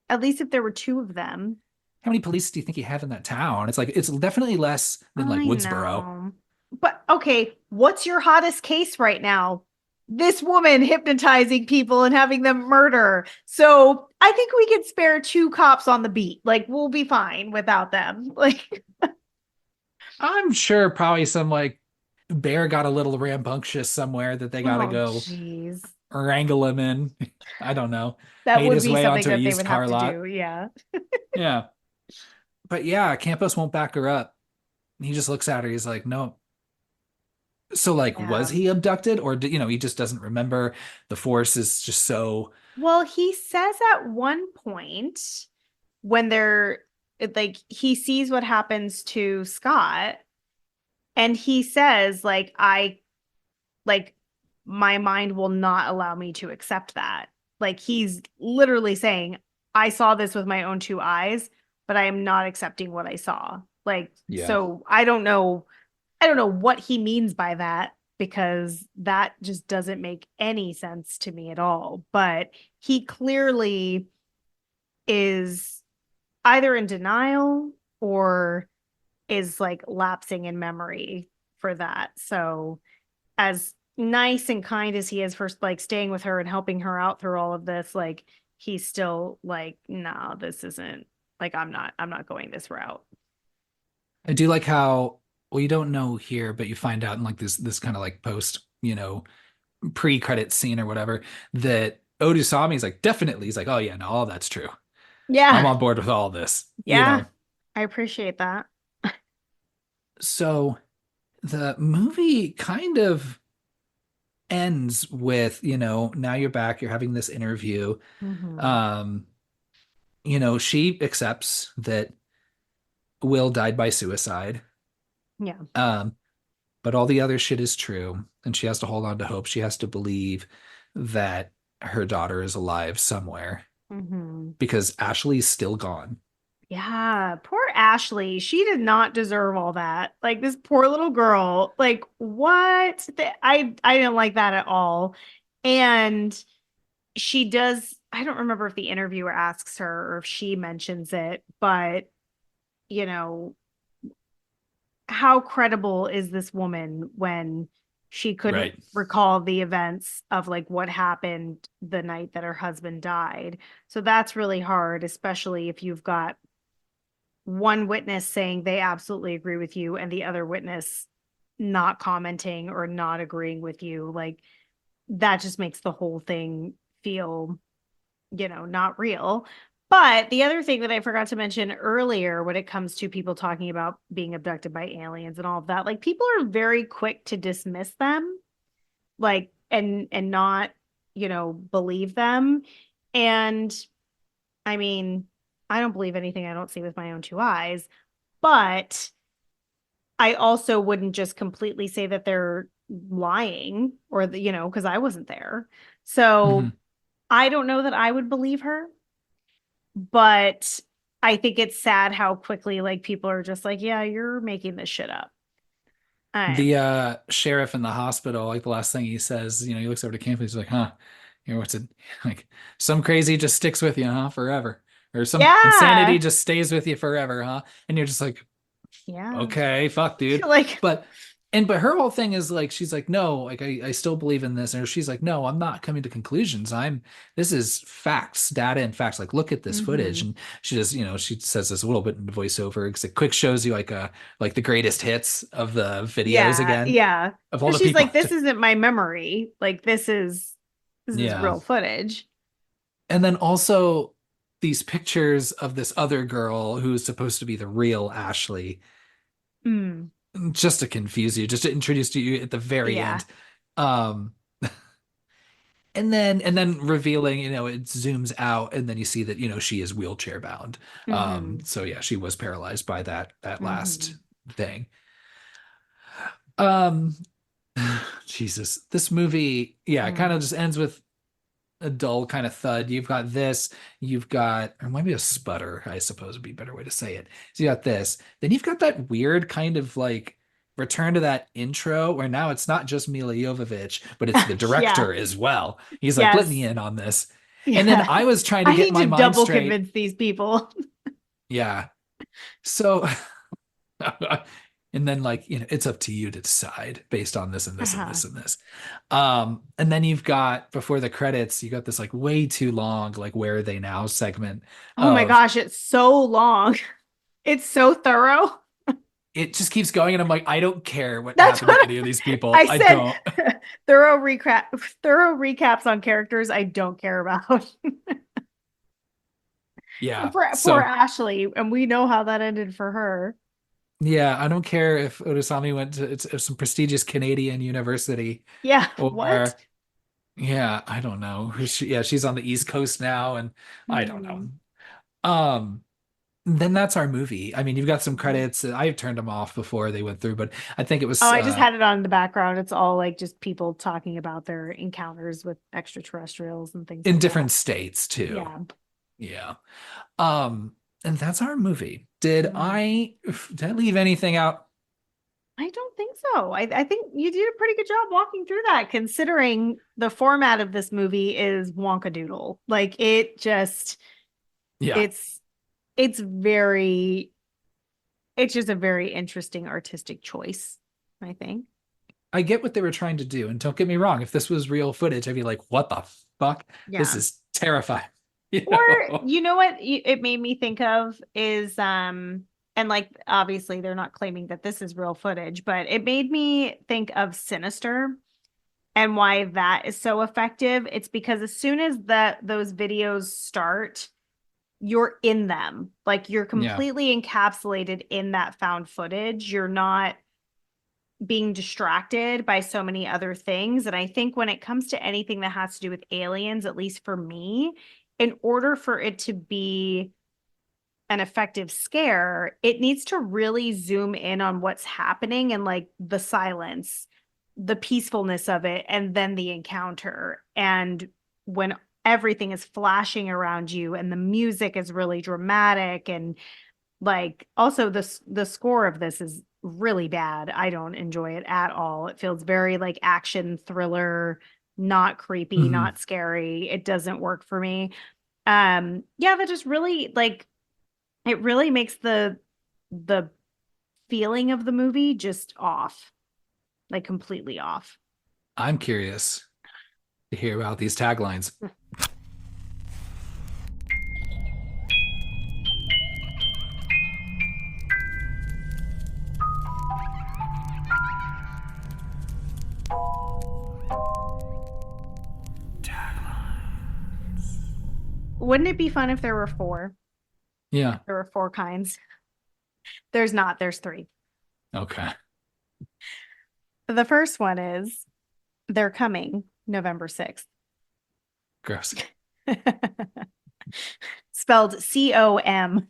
Speaker 2: At least if there were two of them.
Speaker 1: How many police do you think you have in that town? It's like it's definitely less than like
Speaker 2: I
Speaker 1: Woodsboro.
Speaker 2: know. But okay, what's your hottest case right now? This woman hypnotizing people and having them murder. So I think we could spare two cops on the beat. Like we'll be fine without them. Like,
Speaker 1: I'm sure probably some like bear got a little rambunctious somewhere that they gotta
Speaker 2: oh
Speaker 1: go
Speaker 2: jeez.
Speaker 1: wrangle him in. I don't know.
Speaker 2: That
Speaker 1: Made
Speaker 2: would
Speaker 1: his
Speaker 2: be
Speaker 1: way
Speaker 2: something
Speaker 1: onto a
Speaker 2: that they
Speaker 1: used
Speaker 2: would have
Speaker 1: car
Speaker 2: to
Speaker 1: lot.
Speaker 2: do. Yeah.
Speaker 1: Yeah. But yeah, Campos won't back her up. He just looks at her. He's like, no. So like, was
Speaker 2: Yeah.
Speaker 1: he abducted or he just doesn't remember? The force is just so
Speaker 2: Well, he says at one point when they're like he sees what happens to Scott and he says like my mind will not allow me to accept that. Like he's literally saying, I saw this with my own two eyes, but I am not accepting what I saw. Like,
Speaker 1: Yeah.
Speaker 2: so I don't know what he means by that because that just doesn't make any sense to me at all. But he clearly is either in denial or is like lapsing in memory for that. So as nice and kind as he is for like staying with her and helping her out through all of this, like he's still like, no, this isn't like I'm not going this route.
Speaker 1: I do like how, well, you don't know here, but you find out in like this kind of like post, pre-credit scene or whatever, that Odusami is like, definitely. He's like, oh yeah, no, all that's true. I'm
Speaker 2: Yeah.
Speaker 1: on board with all this.
Speaker 2: Yeah. I appreciate that.
Speaker 1: So the movie kind of ends with, now you're back, you're having this interview.
Speaker 2: Hmm.
Speaker 1: Um, she accepts that Will died by suicide.
Speaker 2: Yeah.
Speaker 1: Um, but all the other shit is true, and she has to hold on to hope. She has to believe that her daughter is alive somewhere
Speaker 2: Hmm.
Speaker 1: because Ashley's still gone.
Speaker 2: Yeah, poor Ashley. She did not deserve all that. Like this poor little girl. Like what? I didn't like that at all. And she does, I don't remember if the interviewer asks her or if she mentions it, but you know, how credible is this woman when she couldn't
Speaker 1: Right.
Speaker 2: recall the events of like what happened the night that her husband died? So that's really hard, especially if you've got one witness saying they absolutely agree with you and the other witness not commenting or not agreeing with you. Like that just makes the whole thing feel, not real. But the other thing that I forgot to mention earlier when it comes to people talking about being abducted by aliens and all of that, like people are very quick to dismiss them, like and not, believe them. And I mean, I don't believe anything I don't see with my own two eyes, but I also wouldn't just completely say that they're lying or because I wasn't there. So
Speaker 1: Mhm.
Speaker 2: I don't know that I would believe her, but I think it's sad how quickly like people are just like, yeah, you're making this shit up.
Speaker 1: The
Speaker 2: I'm
Speaker 1: sheriff in the hospital, like the last thing he says, he looks over to Camp, he's like, huh, what's it like? Some crazy just sticks with you, huh, forever. Or some insanity
Speaker 2: yeah.
Speaker 1: just stays with you forever, huh? And you're just like,
Speaker 2: Yeah.
Speaker 1: okay, fuck, dude.
Speaker 2: Like,
Speaker 1: But but her whole thing is like she's like, no, like I still believe in this. And she's like, no, I'm not coming to conclusions. This is facts, data and facts. Like, look at this footage.
Speaker 2: mhm.
Speaker 1: And she just, she says this a little bit in the voiceover because it quick shows you like the greatest hits of the videos
Speaker 2: Yeah,
Speaker 1: again
Speaker 2: yeah.
Speaker 1: of all
Speaker 2: Because
Speaker 1: the
Speaker 2: she's
Speaker 1: people.
Speaker 2: like, this isn't my memory. Like this is
Speaker 1: Yeah.
Speaker 2: real footage.
Speaker 1: And then also these pictures of this other girl who's supposed to be the real Ashley,
Speaker 2: Mm,
Speaker 1: just to confuse you, just to introduce to you at the very
Speaker 2: yeah.
Speaker 1: end. Um, and then revealing, it zooms out and then you see that, she is wheelchair bound.
Speaker 2: Hmm.
Speaker 1: So yeah, she was paralyzed by that last
Speaker 2: Hmm.
Speaker 1: thing. Um, Jesus, this movie, yeah, it kind
Speaker 2: Mm.
Speaker 1: of just ends with a dull kind of thud. You've got this, you've got, or maybe a sputter, I suppose would be a better way to say it. So you got this, then you've got that weird kind of like return to that intro where now it's not just Mila Jovovich, but it's the
Speaker 2: Yeah.
Speaker 1: director as well. He's like, let me
Speaker 2: Yes.
Speaker 1: in on this. And then
Speaker 2: Yeah.
Speaker 1: I was trying to
Speaker 2: I
Speaker 1: get
Speaker 2: need
Speaker 1: my
Speaker 2: to
Speaker 1: mind
Speaker 2: double
Speaker 1: straight.
Speaker 2: convince these people.
Speaker 1: Yeah. So, and then like, it's up to you to decide based on this and this and
Speaker 2: Uh-huh.
Speaker 1: this and this. And then you've got before the credits, you got this like way too long, like where are they now segment
Speaker 2: Oh my
Speaker 1: of
Speaker 2: gosh, it's so long. It's so thorough.
Speaker 1: it just keeps going. And I'm like, I don't care what
Speaker 2: That's
Speaker 1: happened to
Speaker 2: what
Speaker 1: any of these people.
Speaker 2: I
Speaker 1: I
Speaker 2: said.
Speaker 1: don't.
Speaker 2: Thorough recaps on characters I don't care about.
Speaker 1: Yeah.
Speaker 2: Poor
Speaker 1: So
Speaker 2: Ashley, and we know how that ended for her.
Speaker 1: yeah, I don't care if Otosami went to it's some prestigious Canadian university
Speaker 2: Yeah, what?
Speaker 1: or yeah, I don't know. Yeah, she's on the East Coast now, and I don't know.
Speaker 2: Hmm.
Speaker 1: Um, then that's our movie. I mean, you've got some credits. I turned them off before they went through, but I think it
Speaker 2: Oh,
Speaker 1: was
Speaker 2: I just had it on in the background. It's all like just people talking about their encounters with extraterrestrials and things
Speaker 1: in
Speaker 2: like that.
Speaker 1: different states too.
Speaker 2: Yeah.
Speaker 1: Yeah. Um, and that's our movie. Did I leave anything out?
Speaker 2: I don't think so. I think you did a pretty good job walking through that, considering the format of this movie is Wonkadoodle. Like it just
Speaker 1: Yeah.
Speaker 2: it's it's very it's just a very interesting artistic choice, I think.
Speaker 1: I get what they were trying to do, and don't get me wrong, if this was real footage, I'd be like, what the fuck? This
Speaker 2: Yeah.
Speaker 1: is terrifying. You
Speaker 2: Or
Speaker 1: know?
Speaker 2: you know what it made me think of is and like obviously they're not claiming that this is real footage, but it made me think of Sinister and why that is so effective. It's because as soon as those videos start, you're in them. Like you're
Speaker 1: Yeah.
Speaker 2: completely encapsulated in that found footage. You're not being distracted by so many other things. And I think when it comes to anything that has to do with aliens, at least for me, in order for it to be an effective scare, it needs to really zoom in on what's happening and like the silence, the peacefulness of it, and then the encounter. And when everything is flashing around you and the music is really dramatic and like also the score of this is really bad. I don't enjoy it at all. It feels very like action thriller, not creepy,
Speaker 1: Mhm.
Speaker 2: not scary. It doesn't work for me. Yeah, that just really like it really makes the feeling of the movie just off, like completely off.
Speaker 1: I'm curious to hear about these taglines.
Speaker 2: Wouldn't it be fun if there were four?
Speaker 1: Yeah.
Speaker 2: There were four kinds. There's not, there's three.
Speaker 1: Okay.
Speaker 2: The first one is they're coming November 6th.
Speaker 1: Gross.
Speaker 2: Spelled Coming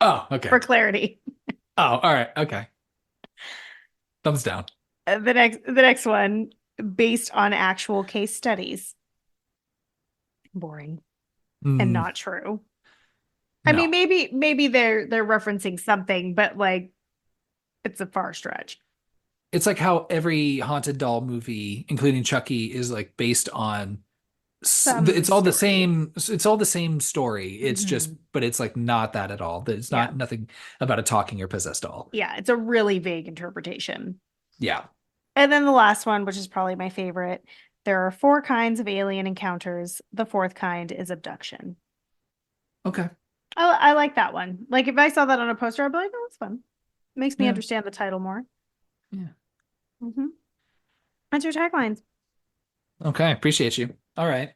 Speaker 1: Oh, okay.
Speaker 2: for clarity.
Speaker 1: Oh, all right. Okay. Thumbs down.
Speaker 2: The next one based on actual case studies. Boring and
Speaker 1: Mm,
Speaker 2: not true. I mean,
Speaker 1: no.
Speaker 2: maybe they're referencing something, but like it's a far stretch.
Speaker 1: It's like how every haunted doll movie, including Chucky, is like based on
Speaker 2: Some
Speaker 1: it's all the
Speaker 2: story.
Speaker 1: same, it's all the same story. It's just,
Speaker 2: Mhm.
Speaker 1: but it's like not that at all. It's
Speaker 2: Yeah.
Speaker 1: not nothing about a talking or possessed doll.
Speaker 2: Yeah, it's a really vague interpretation.
Speaker 1: Yeah.
Speaker 2: And then the last one, which is probably my favorite, there are four kinds of alien encounters. The fourth kind is abduction.
Speaker 1: Okay.
Speaker 2: I like that one. Like if I saw that on a poster, I'd be like, oh, that's fun. Makes me
Speaker 1: Yeah.
Speaker 2: understand the title more.
Speaker 1: Yeah.
Speaker 2: Mm-hmm. That's your taglines.
Speaker 1: Okay. Appreciate you. All right.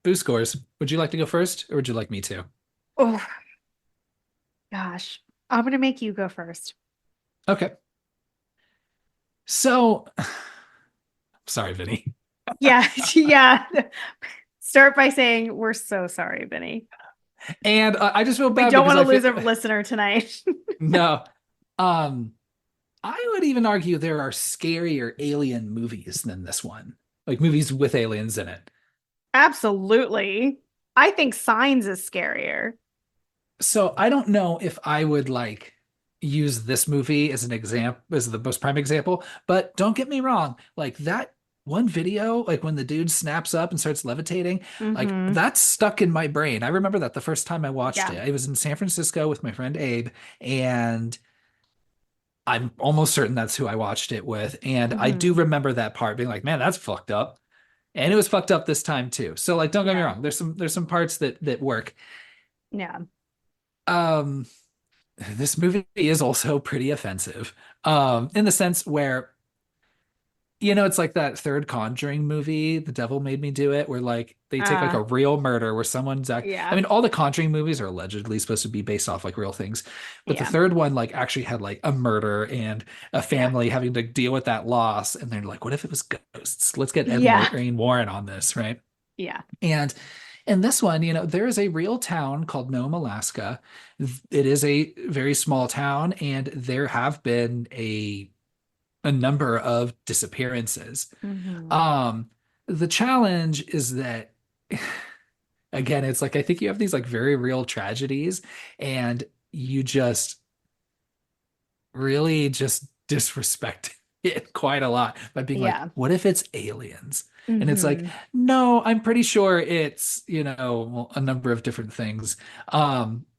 Speaker 1: Boost scores. Would you like to go first or would you like me to?
Speaker 2: Oh gosh. I'm gonna make you go first.
Speaker 1: Okay. So, sorry, Vinny.
Speaker 2: Yeah, yeah. Start by saying we're so sorry, Vinny.
Speaker 1: And I just feel
Speaker 2: We
Speaker 1: bad
Speaker 2: don't
Speaker 1: because
Speaker 2: want to
Speaker 1: I feel
Speaker 2: lose a listener tonight.
Speaker 1: no. Um, I would even argue there are scarier alien movies than this one, like movies with aliens in it.
Speaker 2: Absolutely. I think Signs is scarier.
Speaker 1: So I don't know if I would like use this movie as an example, as the most prime example, but don't get me wrong, like that one video, like when the dude snaps up and starts levitating, like
Speaker 2: Mm-hmm.
Speaker 1: that's stuck in my brain. I remember that the first time I watched
Speaker 2: Yeah.
Speaker 1: it. I was in San Francisco with my friend Abe, and I'm almost certain that's who I watched it with. And I do
Speaker 2: Mm-hmm.
Speaker 1: remember that part being like, man, that's fucked up. And it was fucked up this time too. So like, don't get me
Speaker 2: Yeah.
Speaker 1: wrong. There's some parts that work.
Speaker 2: Yeah.
Speaker 1: Um, this movie is also pretty offensive. In the sense where, it's like that third Conjuring movie, The Devil Made Me Do It, where like they take like
Speaker 2: Uh,
Speaker 1: a real murder where someone's I
Speaker 2: yeah.
Speaker 1: mean, all the Conjuring movies are allegedly supposed to be based off like real things, but the
Speaker 2: Yeah.
Speaker 1: third one like actually had like a murder and a
Speaker 2: Yeah.
Speaker 1: family having to deal with that loss. And they're like, what if it was ghosts? Let's get Ed
Speaker 2: Yeah.
Speaker 1: Lorraine Warren on this, right?
Speaker 2: Yeah.
Speaker 1: And In this one, there is a real town called Nome, Alaska. It is a very small town, and there have been a number of disappearances.
Speaker 2: Hmm.
Speaker 1: Um, the challenge is that again, it's like I think you have these like very real tragedies, and you just really just disrespect it quite a lot by being like,
Speaker 2: Yeah.
Speaker 1: what if it's aliens? And it's like,
Speaker 2: Hmm.
Speaker 1: no, I'm pretty sure it's, well, a number of different things.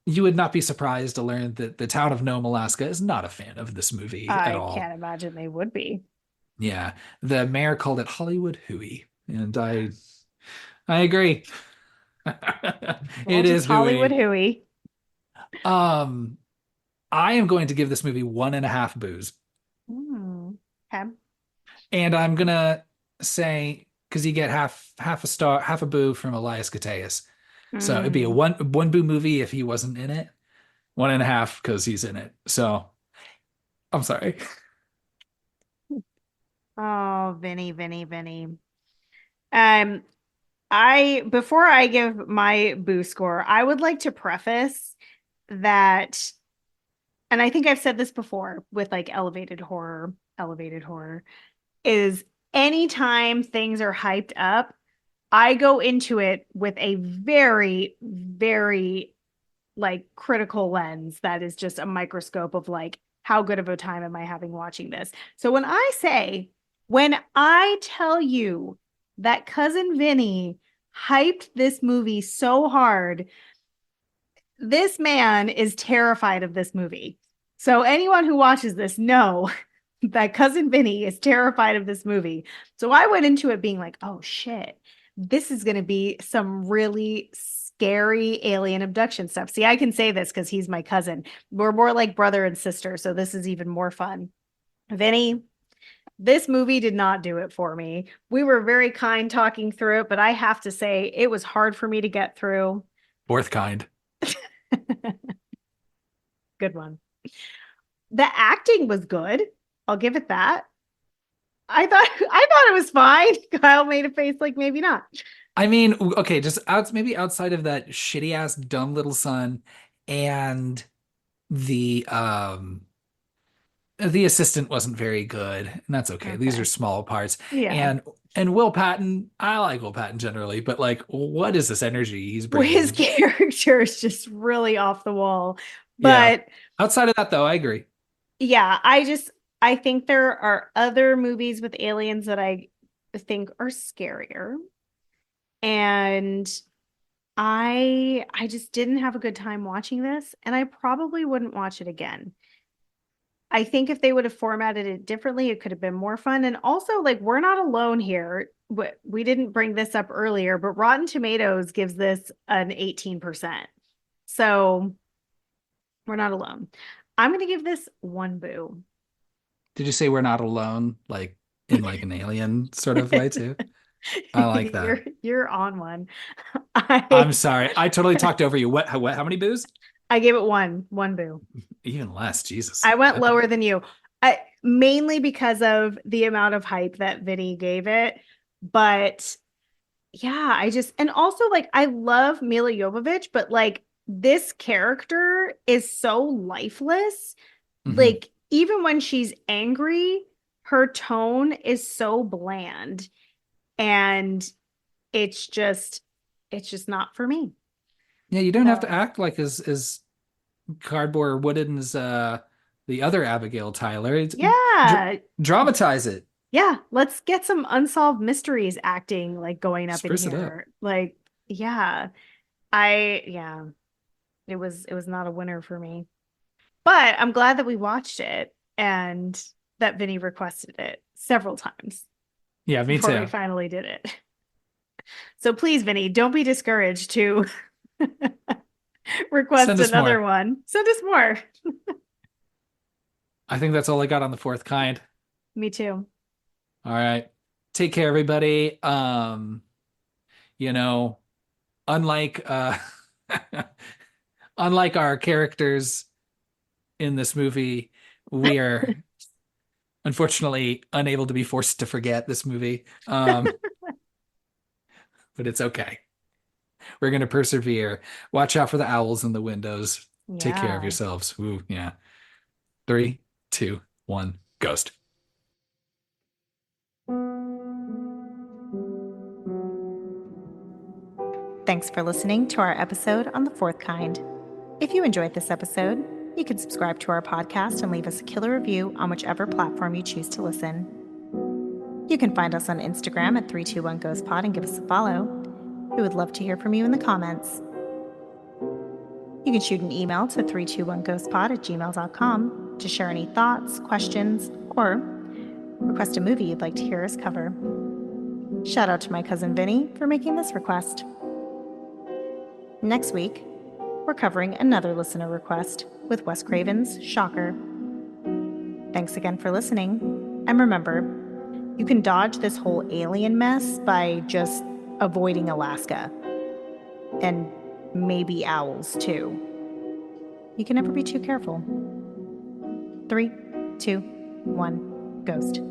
Speaker 1: You would not be surprised to learn that the town of Nome, Alaska is not a fan of this movie at
Speaker 2: I
Speaker 1: all.
Speaker 2: can't imagine they would be.
Speaker 1: Yeah, the mayor called it Hollywood hooey, and I agree.
Speaker 2: Well,
Speaker 1: It
Speaker 2: just
Speaker 1: is
Speaker 2: Hollywood
Speaker 1: hooey.
Speaker 2: hooey.
Speaker 1: Um, I am going to give this movie 1.5 boos.
Speaker 2: Mm. Okay.
Speaker 1: And I'm gonna say because you get half a star, half a boo from Elias Koteas. So it'd be a
Speaker 2: Mm.
Speaker 1: one boo movie if he wasn't in it. 1.5 because he's in it. So I'm sorry.
Speaker 2: Oh, Vinny, Vinny, Vinny. Um, I before I give my boo score, I would like to preface that, and I think I've said this before with like elevated horror, is anytime things are hyped up, I go into it with a very, very like critical lens that is just a microscope of like how good of a time am I having watching this. So when I tell you that cousin Vinny hyped this movie so hard, this man is terrified of this movie. So anyone who watches this know that cousin Vinny is terrified of this movie. So I went into it being like, oh shit, this is going to be some really scary alien abduction stuff. See, I can say this because he's my cousin. We're more like brother and sister. So this is even more fun. Vinny, this movie did not do it for me. We were very kind talking through it, but I have to say it was hard for me to get through.
Speaker 1: Fourth kind.
Speaker 2: Good one. The acting was good. I'll give it that. I thought it was fine. Kyle made a face like maybe not.
Speaker 1: I mean, okay, just maybe outside of that shitty ass dumb little son and the um the assistant wasn't very good, and that's okay. These are
Speaker 2: Okay.
Speaker 1: small parts.
Speaker 2: Yeah.
Speaker 1: And Will Patton, I like Will Patton generally, but like, what is this energy he's
Speaker 2: Well, his
Speaker 1: bringing?
Speaker 2: character is just really off the wall.
Speaker 1: Yeah.
Speaker 2: But
Speaker 1: Outside of that, though, I agree.
Speaker 2: yeah, I think there are other movies with aliens that I think are scarier. And I just didn't have a good time watching this, and I probably wouldn't watch it again. I think if they would have formatted it differently, it could have been more fun. And also, like, we're not alone here. We didn't bring this up earlier, but Rotten Tomatoes gives this an 18%. So we're not alone. I'm going to give this one boo.
Speaker 1: Did you say we're not alone, like in like an alien sort of way too? I like that.
Speaker 2: You're on one.
Speaker 1: I'm
Speaker 2: I
Speaker 1: sorry. I totally talked over you. How many boos?
Speaker 2: I gave it one boo.
Speaker 1: Even less, Jesus.
Speaker 2: I went
Speaker 1: Okay.
Speaker 2: lower than you. Mainly because of the amount of hype that Vinny gave it. But yeah, and also like I love Mila Jovovich, but like this character is so lifeless.
Speaker 1: Hmm.
Speaker 2: Like even when she's angry, her tone is so bland, and it's just it's just not for me.
Speaker 1: Yeah, you don't have to
Speaker 2: So
Speaker 1: act like as cardboard or wooden as the other Abigail Tyler. Dr
Speaker 2: yeah,
Speaker 1: dramatize it.
Speaker 2: yeah, let's get some unsolved mysteries acting like going up in
Speaker 1: Spruce it up.
Speaker 2: here. Like, yeah, yeah, it was not a winner for me. But I'm glad that we watched it and that Vinny requested it several times
Speaker 1: Yeah, me
Speaker 2: before we
Speaker 1: too.
Speaker 2: finally did it. So please, Vinny, don't be discouraged to
Speaker 1: Send
Speaker 2: request
Speaker 1: us
Speaker 2: another
Speaker 1: more.
Speaker 2: one. Send us more.
Speaker 1: I think that's all I got on the fourth kind.
Speaker 2: Me too.
Speaker 1: All right. Take care, everybody. You know, unlike unlike our characters in this movie, we are unfortunately unable to be forced to forget this movie. But it's okay. We're going to persevere. Watch out for the owls in the windows. Take care of
Speaker 2: Yeah.
Speaker 1: yourselves. Ooh, yeah. Three, two, one, ghost.
Speaker 2: Thanks for listening to our episode on the fourth kind. If you enjoyed this episode, you can subscribe to our podcast and leave us a killer review on whichever platform you choose to listen. You can find us on Instagram at 321ghostpod and give us a follow. We would love to hear from you in the comments. You can shoot an email to 321ghostpod@gmail.com to share any thoughts, questions, or request a movie you'd like to hear us cover. Shout out to my cousin Vinny for making this request. Next week, we're covering another listener request with Wes Craven's Shocker. Thanks again for listening, and remember, you can dodge this whole alien mess by just avoiding Alaska. And maybe owls, too. You can never be too careful. 3, 2, 1, ghost.